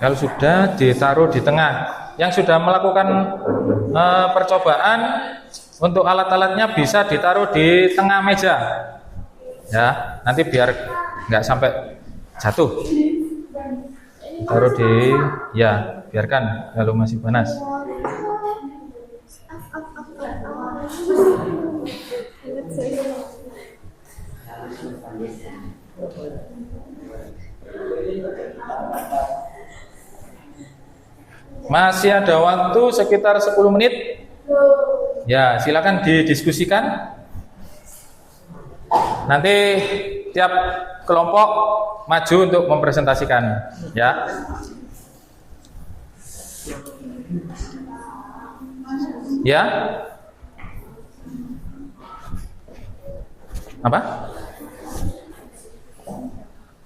[SPEAKER 1] Kalau sudah ditaruh di tengah, yang sudah melakukan percobaan untuk alat-alatnya bisa ditaruh di tengah meja, ya nanti biar nggak sampai jatuh. Taruh di, ya biarkan kalau masih panas. Masih ada waktu sekitar 10 menit. Ya, silakan didiskusikan. Nanti tiap kelompok maju untuk mempresentasikan, ya. Ya. Apa?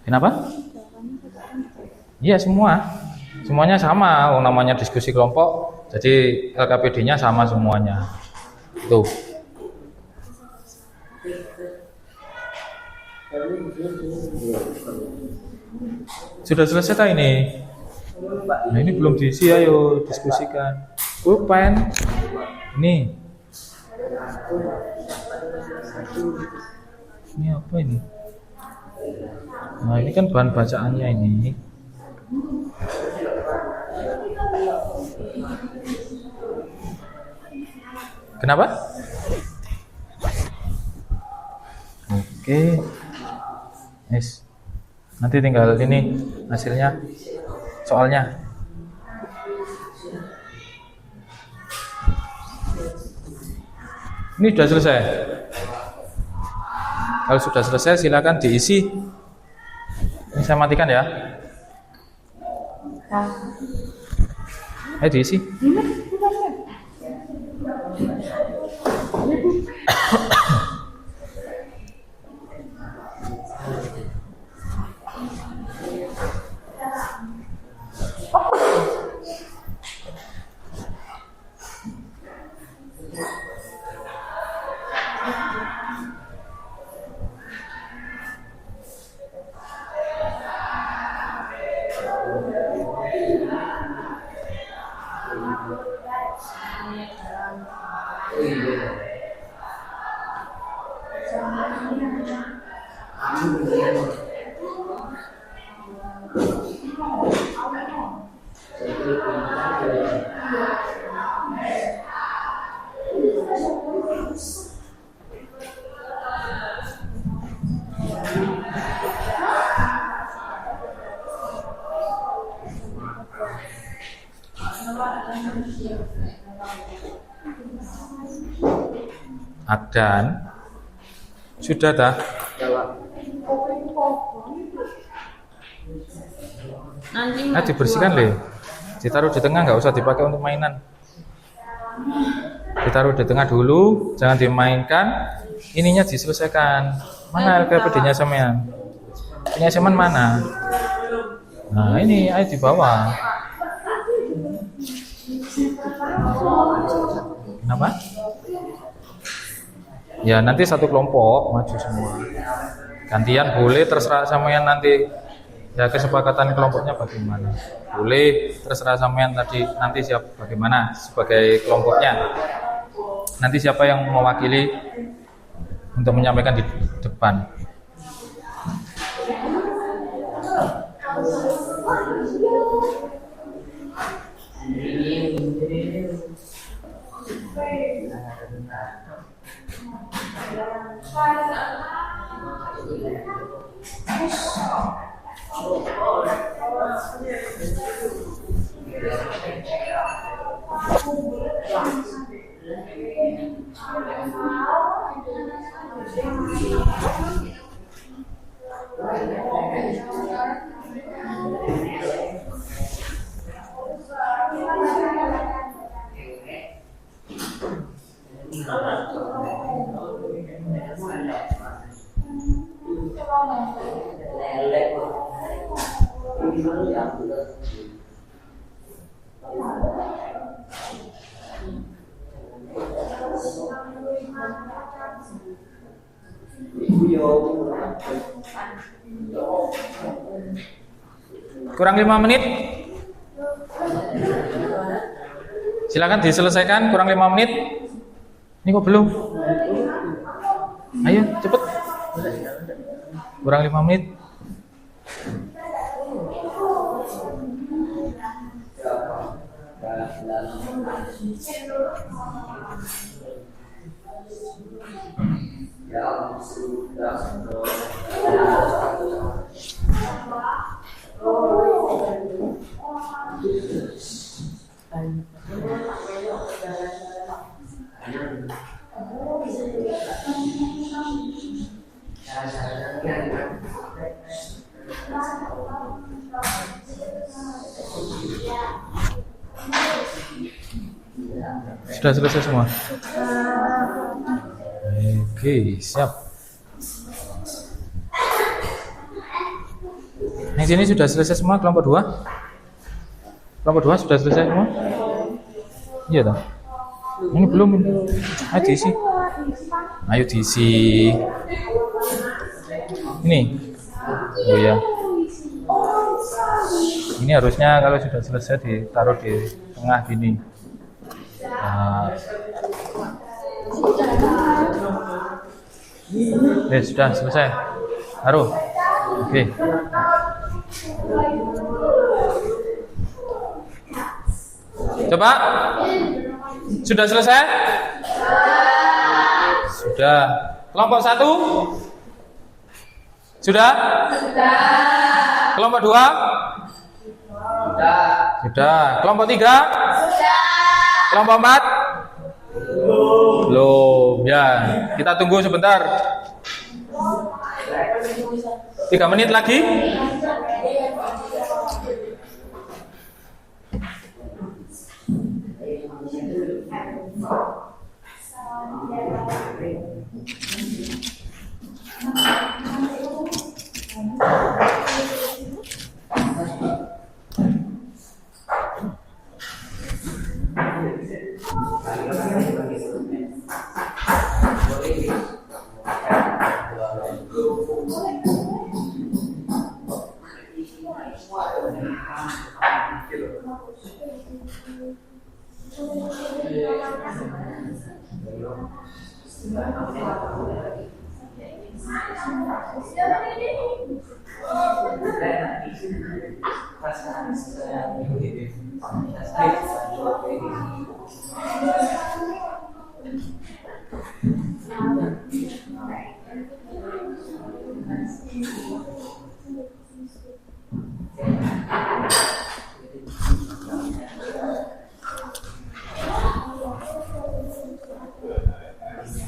[SPEAKER 1] Kenapa? Iya, semuanya sama. Namanya diskusi kelompok, jadi LKPD-nya sama semuanya. Tuh. Sudah selesai tak ini? Nah ini belum diisi, ayo diskusikan. Pulpen. Ini. Ini apa ini? Nah ini kan bahan bacaannya ini. Kenapa? Oke. Yes. Nanti tinggal ini hasilnya, soalnya. Ini sudah selesai. Kalau sudah selesai silakan diisi. Ini saya matikan ya. Ayo diisi. Adan sudah dah. Nah dibersihkan le, ditaruh di tengah, nggak usah dipakai untuk mainan. Ditaruh di tengah dulu, jangan dimainkan. Ininya diselesaikan. Mana LKPD-nya sampean? Punya Seman mana? Nah ini ayo di bawah. Kenapa? Ya nanti satu kelompok maju semua. Gantian boleh, terserah sampean nanti. Ya kesepakatan kelompoknya bagaimana? Boleh, terserah sampean tadi nanti bagaimana sebagai kelompoknya. Nanti siapa yang mewakili untuk menyampaikan di depan. Kurang 5 menit. Silakan diselesaikan, kurang 5 menit. Ini kok belum? Ayo cepet. Kurang 5 menit. Sudah selesai semua? Oke, siap. Yang sini sudah selesai semua kelompok 2? Kelompok 2 sudah selesai semua? Iya toh? Ini belum ini. Ayo diisi. Ayo diisi. Ini Oh ya. Ini harusnya kalau sudah selesai ditaruh di tengah gini. Nah. Sudah selesai. Taruh. Oke. Coba. Sudah selesai? Sudah. Kelompok 1? Sudah? Kelompok 2? Sudah. Kelompok 3? Kelompok 4? Belum. Ya, kita tunggu sebentar. 3 menit lagi.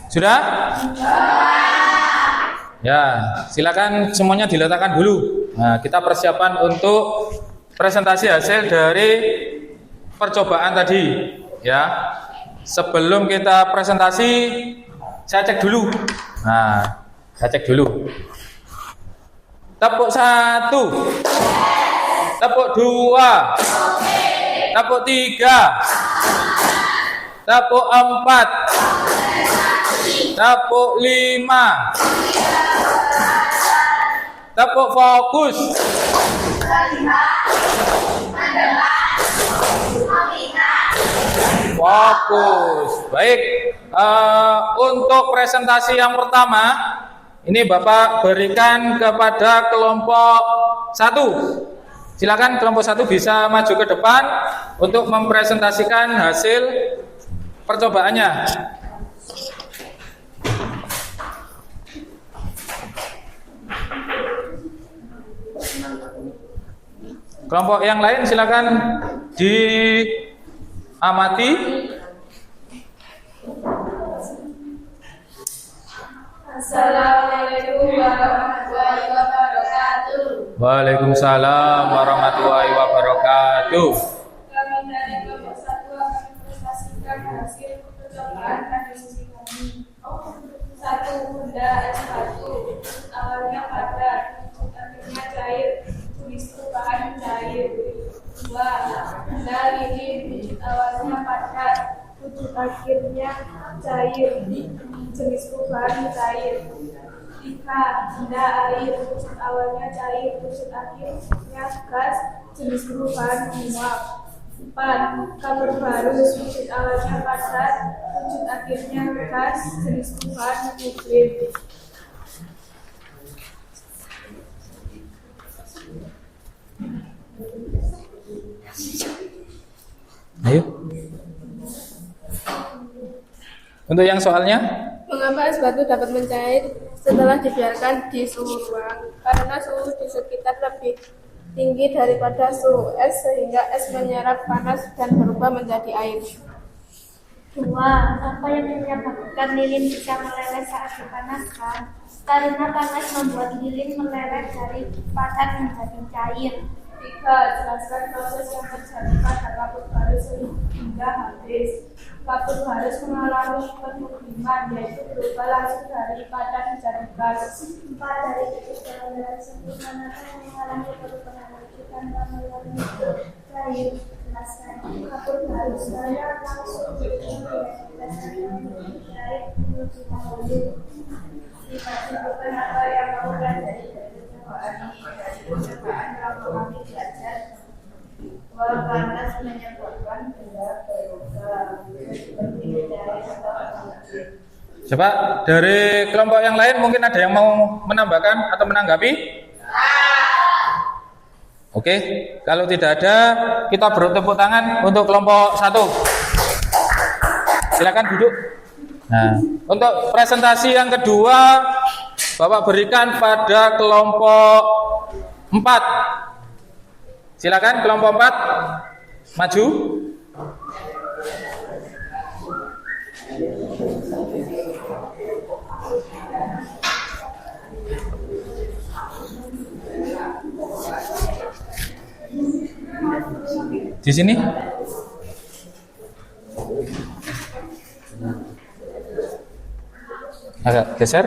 [SPEAKER 1] Sudah? Ya, silakan semuanya diletakkan dulu. Nah, kita persiapan untuk presentasi hasil dari percobaan tadi. Ya, sebelum kita presentasi, saya cek dulu. Nah, saya cek dulu. Tepuk 1, tepuk 2, tepuk 3, tepuk 4, tepuk 5, tepuk fokus. Fokus. Baik. Untuk presentasi yang pertama, ini Bapak berikan kepada kelompok 1. Silakan kelompok 1 bisa maju ke depan untuk mempresentasikan hasil percobaannya. Kelompok yang lain silakan diamati.
[SPEAKER 4] Assalamualaikum warahmatullahi wabarakatuh.
[SPEAKER 1] Waalaikumsalam warahmatullahi wabarakatuh.
[SPEAKER 4] Kami dari kelompok 1 akan mempresentasikan hasil percobaan pada sisi kami. 1. Benda S1. Awalnya padat, akhirnya cair. Tulis bahan cair. 2. Benda lilin. Awalnya padat, akhirnya cair. Jenis bahan cair. 3. Benda air. Awalnya cair, akhirnya gas. Jenis bahan menguap. 4. Kapur barus. Awalnya padat, akhirnya gas. Jenis bahan hidrogen.
[SPEAKER 1] Ayo. Untuk yang soalnya,
[SPEAKER 4] Mengapa es batu dapat mencair setelah dibiarkan di suhu ruang? Karena suhu di sekitar lebih tinggi daripada suhu es sehingga es menyerap panas dan berubah menjadi air.
[SPEAKER 2] 2. Apa yang menyebabkan lilin bisa meleleh saat dipanaskan? Karena panas membuat lilin meleleh dari padat menjadi cair.
[SPEAKER 4] 3. Jelaskan proses yang terjadi pada kapur barus hingga habis. Kapur barus mengalami penurunan, yaitu berubah langsung dari padat menjadi gas.
[SPEAKER 2] 4. Dari ketiga tersebut manakah yang mengalami perubahan lagi tanpa mengalami cair? Jelaskan. Kapur barus saya langsung berubah menjadi cair menuju dahulu.
[SPEAKER 4] Dimasukkan apa yang mau dari percobaan.
[SPEAKER 2] percobaan kalau kami belajar bahwa panas menyebabkan benda berubah seperti dari atau
[SPEAKER 1] Coba dari kelompok yang lain mungkin ada yang mau menambahkan atau menanggapi? Oke, kalau tidak ada kita beri tepuk tangan untuk kelompok 1. Silakan duduk. Nah, untuk presentasi yang kedua Bapak berikan pada kelompok 4. Silakan kelompok 4 maju. Di sini. Agak geser.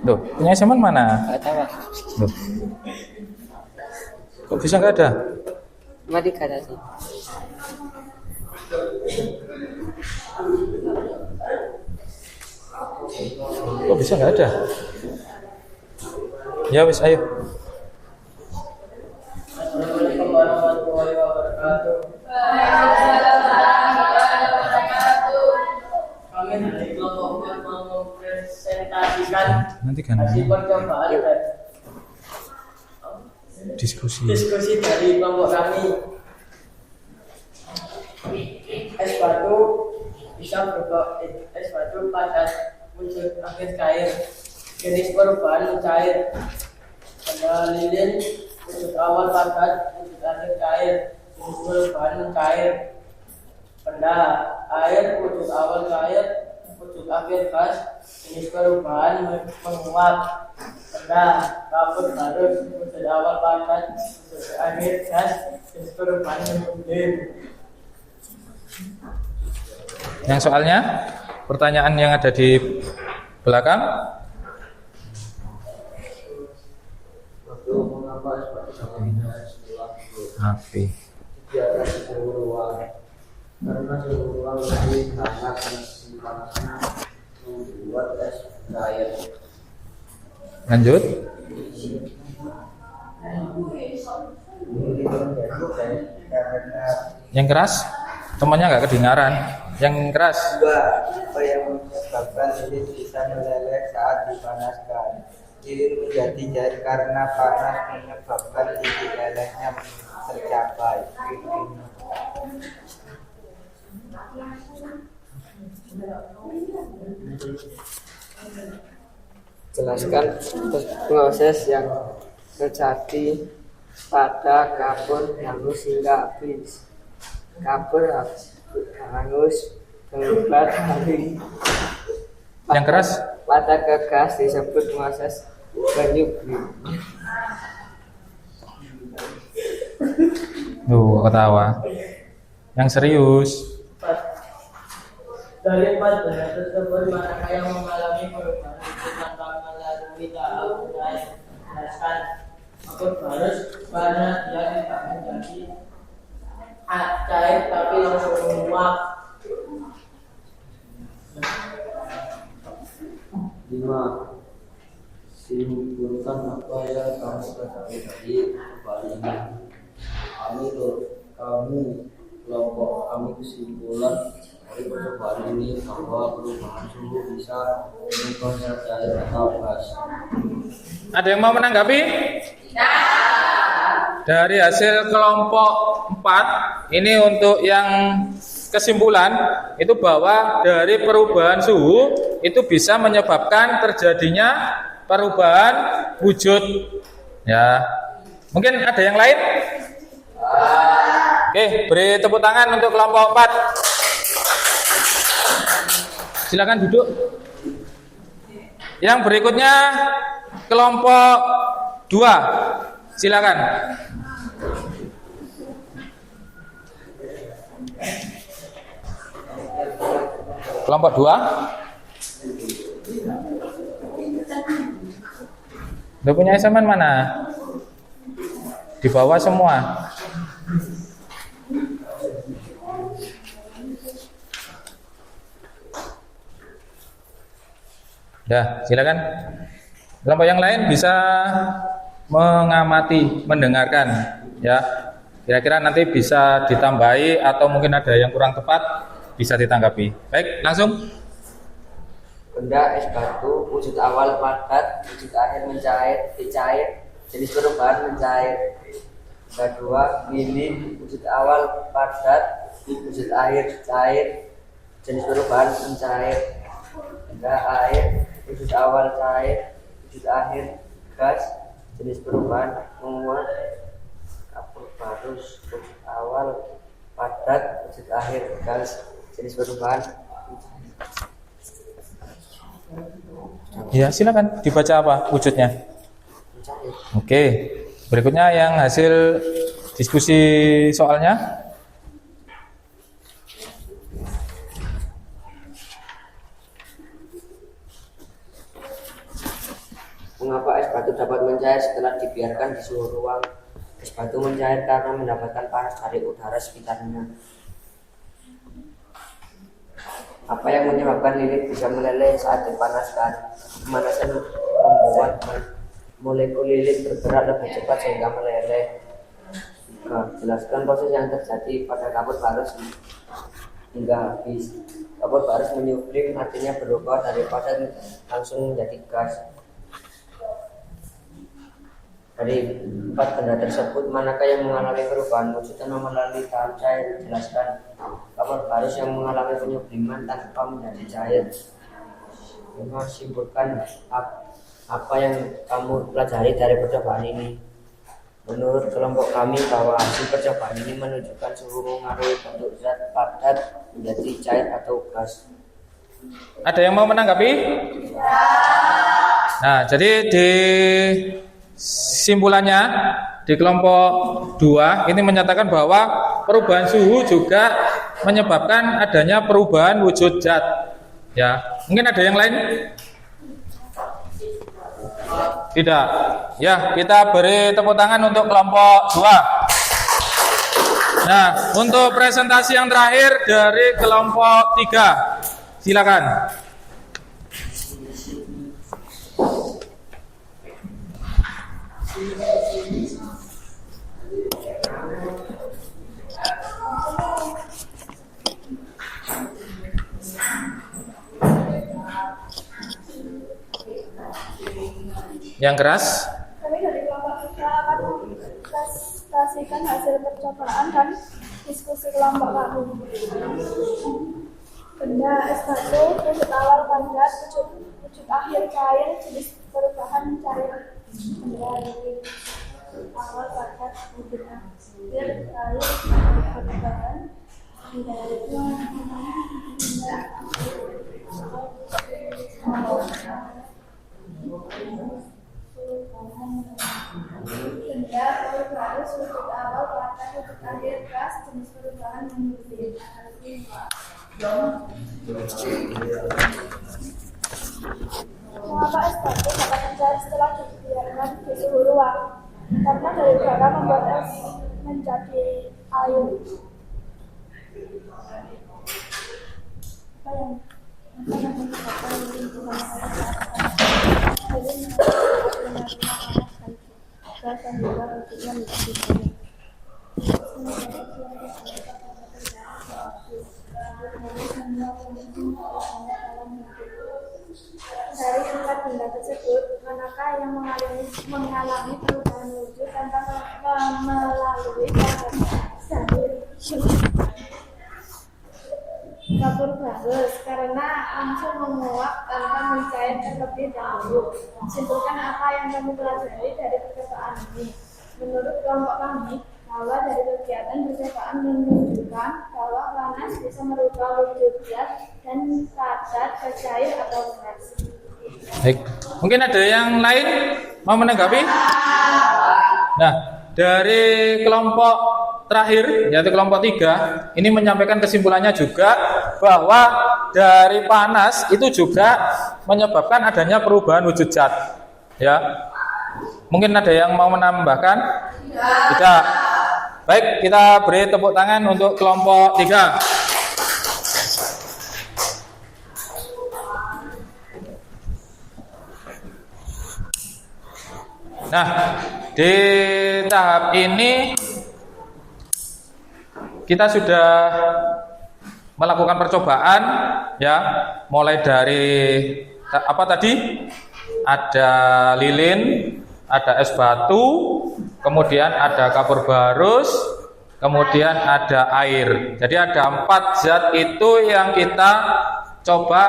[SPEAKER 1] Loh, punya Simon mana?
[SPEAKER 3] Ada, Pak.
[SPEAKER 1] Loh. Kok bisa nggak ada?
[SPEAKER 3] Mati kata sih.
[SPEAKER 1] Kok bisa nggak ada? Ya wis, ayo.
[SPEAKER 5] Assalamualaikum warahmatullahi wabarakatuh. Kami dari kelompok 4 mau mempresentasikan
[SPEAKER 1] Nanti kan
[SPEAKER 5] hasil percobaan dan
[SPEAKER 1] diskusi.
[SPEAKER 5] diskusi dari kelompok kami. Es batu bisa berubah, es batu pada wujud akhir cair. Jenis perubahan mencair. Pada lilin wujud awal padat, wujud akhir cair. Jenis perubahan mencair. Benda air wujud awal cair, wujud akhir gas. Jenis perubahan menguap. Benda kabut harus wujud awal padat, wujud akhir gas. Jenis perubahan mengundur.
[SPEAKER 1] Yang soalnya, pertanyaan yang ada di belakang.
[SPEAKER 5] Mengapa es batu sama tidak setelah
[SPEAKER 1] Api.
[SPEAKER 5] dibiarkan di suhu ruang? Karena suhu ruang lebih hangat dan panasnya membuat es cair.
[SPEAKER 1] Lanjut. Yang keras, temannya nggak kedengaran. Yang keras.
[SPEAKER 6] Dua, apa yang menyebabkan lilin bisa meleleh saat dipanaskan? Lilin menjadi cair karena panas menyebabkan titik lelehnya tercapai.
[SPEAKER 3] Jelaskan proses yang terjadi pada kapur hangus hingga habis. Kapur hangus berubah dari
[SPEAKER 1] Yang keras.
[SPEAKER 3] pada ke gas disebut proses penyublim.
[SPEAKER 1] Tuh, ketawa. Yang serius.
[SPEAKER 5] Dari 4 benda tersebut, manakah yang mengalami perubahan itu tanpa melalui tahap cair? Jelaskan. Akut harus karena dia tidak menjadi cair tapi langsung menguap.
[SPEAKER 7] 5. Simpulkan apa yang kamu ketahui dari percobaan ini. Kami kelompok kami kesimpulan dari percobaan ini bahwa perubahan suhu bisa mengubah zat cair atau gas.
[SPEAKER 1] Ada yang mau menanggapi? Dari hasil kelompok 4 ini untuk yang kesimpulan itu bahwa dari perubahan suhu itu bisa menyebabkan terjadinya perubahan wujud. Ya, mungkin ada yang lain? Oke, beri tepuk tangan untuk kelompok 4. Silakan duduk. Yang berikutnya kelompok 2. Silakan. Kelompok 2. Udah punya SMS mana? Di bawah semua. Dah, silakan. Kelompok yang lain bisa mengamati, mendengarkan, ya. Kira-kira nanti bisa ditambahi atau mungkin ada yang kurang tepat bisa ditanggapi. Baik, langsung.
[SPEAKER 3] Benda es batu, wujud awal padat, wujud akhir mencair, dicair, jenis perubahan mencair. Kedua, lilin, wujud awal padat, wujud akhir cair, jenis perubahan mencair. Tiga, air, wujud awal cair, wujud akhir gas, jenis perubahan menguap. Kapur barus, wujud awal padat, wujud akhir gas, jenis perubahan.
[SPEAKER 1] Ya, silakan dibaca apa wujudnya.
[SPEAKER 3] Mencair.
[SPEAKER 1] Oke. Berikutnya yang hasil diskusi soalnya.
[SPEAKER 3] Mengapa es batu dapat mencair setelah dibiarkan di suhu ruang? Es batu mencair karena mendapatkan panas dari udara sekitarnya. Apa yang menyebabkan lilin bisa meleleh saat dipanaskan? Pemanasan membuat molekul lilin bergerak lebih cepat sehingga meleleh. Jelaskan proses yang terjadi pada kapur barus hingga habis. Kapur barus menyublim, artinya berubah dari padat langsung menjadi gas. Dari 4 benda tersebut, manakah yang mengalami perubahan wujud tanpa melalui tahap cair? Jelaskan. Kapur barus yang mengalami penyubliman tanpa menjadi cair. Simpulkan apa yang kamu pelajari dari percobaan ini. Menurut kelompok kami bahwa hasil percobaan ini menunjukkan suhu mengaruhi bentuk zat padat menjadi cair atau gas.
[SPEAKER 1] Ada yang mau menanggapi? Nah, jadi di simpulannya di kelompok 2 ini menyatakan bahwa perubahan suhu juga menyebabkan adanya perubahan wujud zat. Ya, mungkin ada yang lain? Tidak. Ya, kita beri tepuk tangan untuk kelompok 2. Nah, untuk presentasi yang terakhir dari kelompok 3. Silakan. Yang keras.
[SPEAKER 2] Kami dari kelompok 3 akan mempresentasikan hasil percobaan dan diskusi kelompok kami. Benda es batu, wujud awal padat, wujud akhir cair, jenis perubahan cair. Benda awal padat, wujud akhir cair, perubahan. Benda harus wujud awal padat, wujud akhir gas, jenis perubahan menyublim. Mengapa es batu dapat mencair setelah dibiarkan di suhu ruang? Karena dari udara membuat es menjadi air. Dari 4 benda tersebut, manakah yang mengalami perubahan wujud tanpa melalui proses kapur barus karena langsung menguap tanpa mencair terlebih dahulu. Simpulkan apa yang kamu pelajari dari percobaan ini. Menurut kelompok kami, bahwa dari kegiatan percobaan menunjukkan bahwa panas bisa merubah wujud zat dan padat ke cair atau gas.
[SPEAKER 1] Baik, mungkin ada yang lain mau menanggapi? Nah, dari kelompok terakhir, yaitu kelompok 3, ini menyampaikan kesimpulannya juga bahwa dari panas itu juga menyebabkan adanya perubahan wujud zat. Ya, mungkin ada yang mau menambahkan? Tidak. Baik, kita beri tepuk tangan untuk kelompok 3. Nah, Di tahap ini kita sudah melakukan percobaan ya, mulai dari apa tadi? Ada lilin, ada es batu, kemudian ada kapur barus, kemudian ada air. Jadi ada 4 zat itu yang kita coba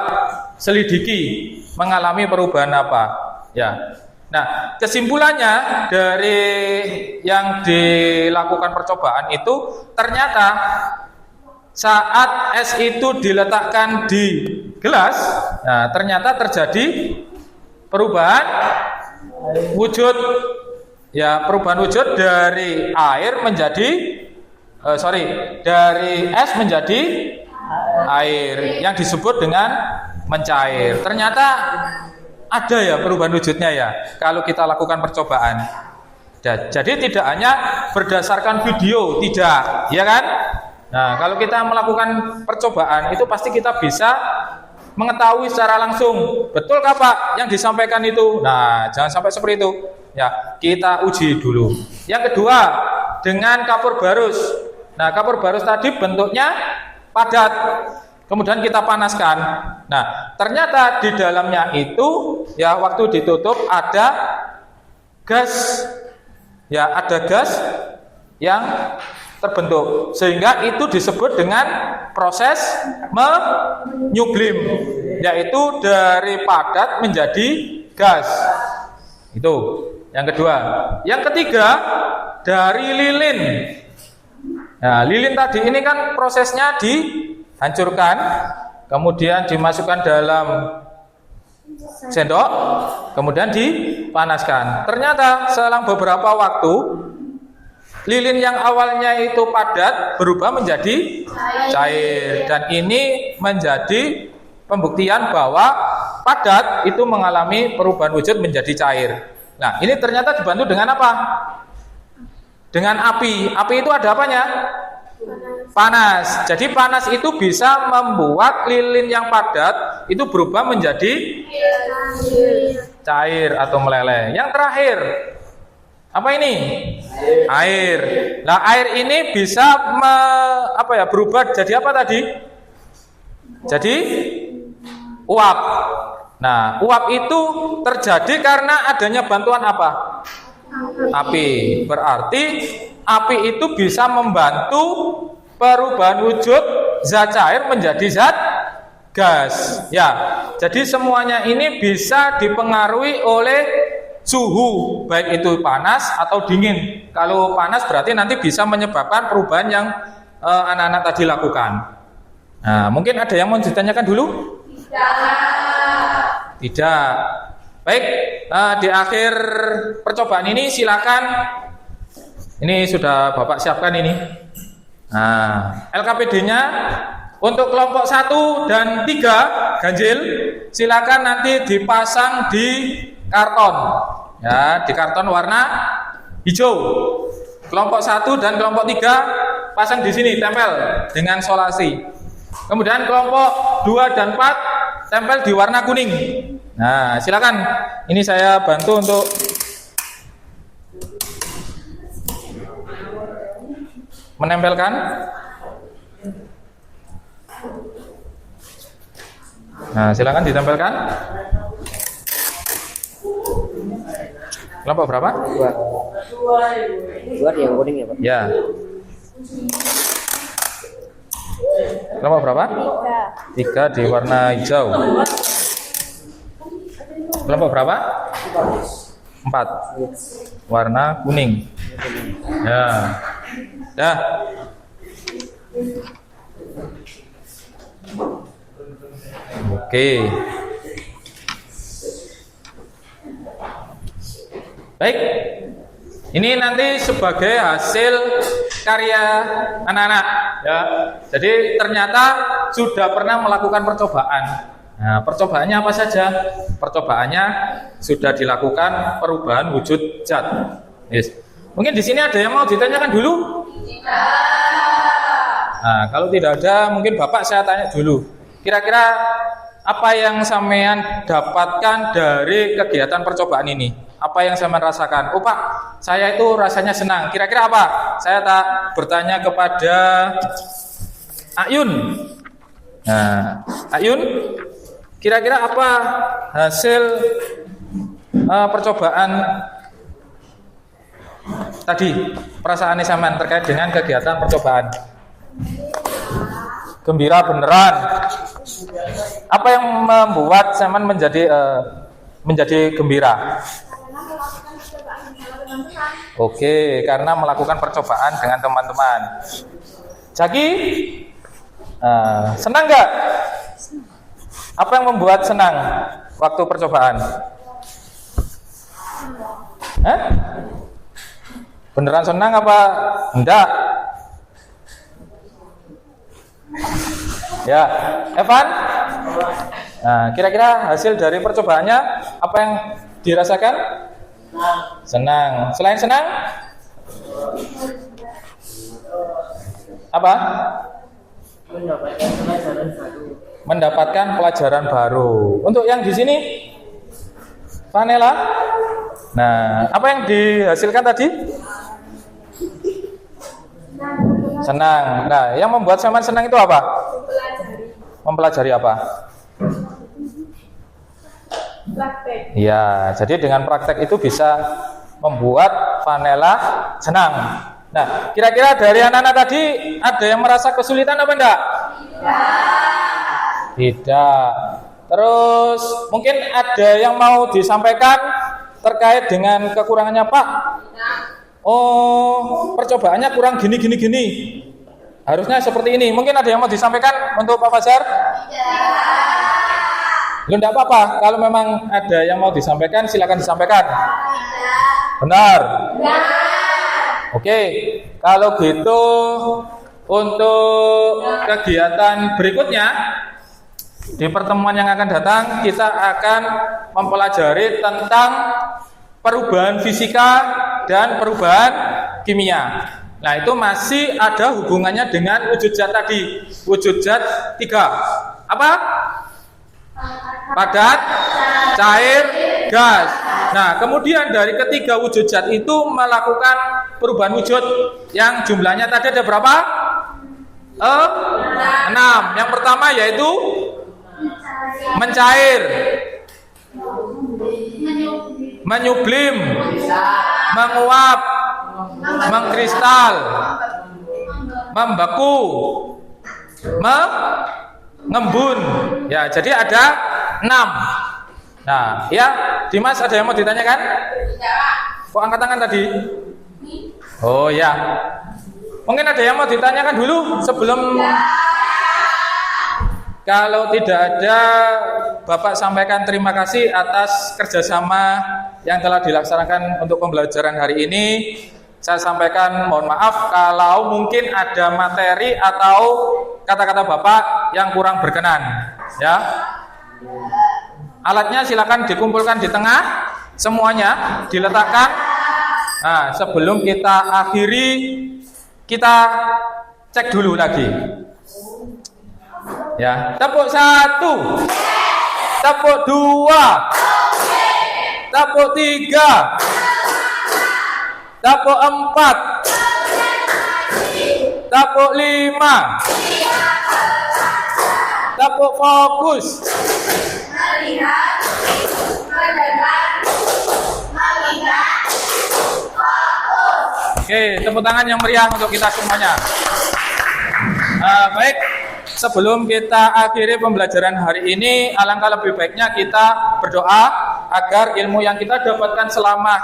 [SPEAKER 1] selidiki mengalami perubahan apa ya. Nah, kesimpulannya dari yang dilakukan percobaan itu ternyata saat es itu diletakkan di gelas, nah ternyata terjadi perubahan wujud ya, perubahan wujud dari air menjadi dari es menjadi air yang disebut dengan mencair. Ternyata ada ya perubahan wujudnya ya kalau kita lakukan percobaan. Jadi tidak hanya berdasarkan video, tidak, ya kan? Nah, kalau kita melakukan percobaan itu pasti kita bisa mengetahui secara langsung, betul kah Pak yang disampaikan itu? Nah, jangan sampai seperti itu. Ya, kita uji dulu. Yang kedua, dengan kapur barus. Nah, kapur barus tadi bentuknya padat. Kemudian kita panaskan. Nah, ternyata di dalamnya itu ya waktu ditutup ada gas. Ya, ada gas yang terbentuk, sehingga itu disebut dengan proses menyublim, yaitu dari padat menjadi gas. Itu yang kedua. Yang ketiga, dari lilin. Nah, lilin tadi ini kan prosesnya dihancurkan, kemudian dimasukkan dalam sendok, kemudian dipanaskan. Ternyata selang beberapa waktu lilin yang awalnya itu padat berubah menjadi cair, dan ini menjadi pembuktian bahwa padat itu mengalami perubahan wujud menjadi cair. Nah, ini ternyata dibantu dengan apa? Dengan api. Api itu ada apanya? Panas. Jadi panas itu bisa membuat lilin yang padat itu berubah menjadi cair atau meleleh. Yang terakhir, apa ini? Air. Nah, air ini bisa berubah jadi apa tadi? Jadi uap. Nah, uap itu terjadi karena adanya bantuan apa? Api. Berarti api itu bisa membantu perubahan wujud zat cair menjadi zat gas. Ya. Jadi semuanya ini bisa dipengaruhi oleh suhu, baik itu panas atau dingin. Kalau panas berarti nanti bisa menyebabkan perubahan yang anak-anak tadi lakukan. Nah, mungkin ada yang mau ditanyakan dulu? Tidak. Baik, di akhir percobaan ini silakan. Ini sudah Bapak siapkan ini. Nah, LKPD-nya untuk kelompok 1 dan 3 ganjil silakan nanti dipasang di karton. Ya, di karton warna hijau. Kelompok 1 dan kelompok 3 pasang di sini, tempel dengan solasi. Kemudian kelompok 2 dan 4 tempel di warna kuning. Nah, silakan. Ini saya bantu untuk menempelkan. Nah, silakan ditempelkan. Kelompok berapa?
[SPEAKER 3] 2 yang kuning ya Pak?
[SPEAKER 1] Ya. Kelompok berapa? 3 di warna hijau. Kelompok berapa? 4 warna kuning. Ya. Dah. Oke. Baik. Ini nanti sebagai hasil karya anak-anak ya. Jadi ternyata sudah pernah melakukan percobaan. Nah, percobaannya apa saja? Percobaannya sudah dilakukan perubahan wujud zat. Yes. Mungkin di sini ada yang mau ditanyakan dulu? Nah, kalau tidak ada, mungkin Bapak saya tanya dulu. Kira-kira apa yang sampean dapatkan dari kegiatan percobaan ini? apa yang Saman rasakan? Oh Pak, saya itu rasanya senang. Kira-kira apa? Saya tak bertanya kepada Ayun. Nah, Ayun, kira-kira apa hasil percobaan tadi? Perasaan Saman terkait dengan kegiatan percobaan? Gembira beneran. Apa yang membuat Saman menjadi gembira? Oke, karena melakukan percobaan dengan teman-teman. Jaki, senang nggak? Apa yang membuat senang waktu percobaan? Beneran senang apa enggak? Ya, Evan? Nah, kira-kira hasil dari percobaannya apa yang dirasakan? Senang. Selain senang? Apa? Mendapatkan pelajaran baru. Untuk yang di sini, Vanela? Nah, apa yang dihasilkan tadi? Senang. Nah, yang membuat Saman senang itu apa? Mempelajari apa?
[SPEAKER 4] Praktek.
[SPEAKER 1] Ya, jadi dengan praktek itu bisa membuat Vanela senang. Nah, kira-kira dari anak-anak tadi ada yang merasa kesulitan apa enggak? Tidak. Terus mungkin ada yang mau disampaikan terkait dengan kekurangannya Pak? Oh, percobaannya kurang gini. Harusnya seperti ini. Mungkin ada yang mau disampaikan untuk Pak Fajar? Lu enggak apa-apa. Kalau memang ada yang mau disampaikan, silakan disampaikan. Benar? Oke. Kalau gitu untuk kegiatan berikutnya di pertemuan yang akan datang kita akan mempelajari tentang perubahan fisika dan perubahan kimia. Nah, itu masih ada hubungannya dengan wujud zat tadi. Wujud zat 3. Apa? Padat, cair, gas. Nah, kemudian dari ketiga wujud zat itu melakukan perubahan wujud yang jumlahnya tadi ada berapa? 6. Yang pertama yaitu mencair, menyublim, menguap, mengkristal, membeku, mengembun. Ya, jadi ada 6. Nah, ya, Dimas ada yang mau ditanyakan? Kok angkat tangan tadi? Oh ya. Mungkin ada yang mau ditanyakan dulu sebelum. Kalau tidak ada, Bapak sampaikan terima kasih atas kerjasama yang telah dilaksanakan untuk pembelajaran hari ini. Saya sampaikan mohon maaf kalau mungkin ada materi atau kata-kata Bapak yang kurang berkenan. Ya, alatnya silakan dikumpulkan di tengah, semuanya diletakkan. Nah, sebelum kita akhiri, kita cek dulu lagi. Ya, tepuk 1, tepuk 2, tepuk 3, tepuk 4, tepuk 5, tepuk fokus. Oke, tepuk tangan yang meriah untuk kita semuanya. Baik, sebelum kita akhiri pembelajaran hari ini, alangkah lebih baiknya kita berdoa agar ilmu yang kita dapatkan selama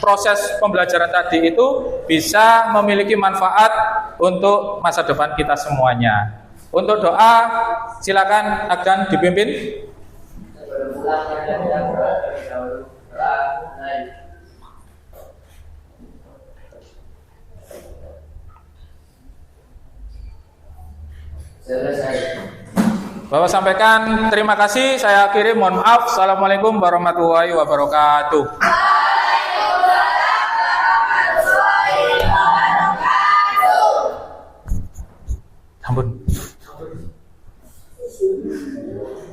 [SPEAKER 1] proses pembelajaran tadi itu bisa memiliki manfaat untuk masa depan kita semuanya. Untuk doa, silakan akan dipimpin. Bapak sampaikan terima kasih. Saya akhiri, mohon maaf. Assalamualaikum warahmatullahi wabarakatuh.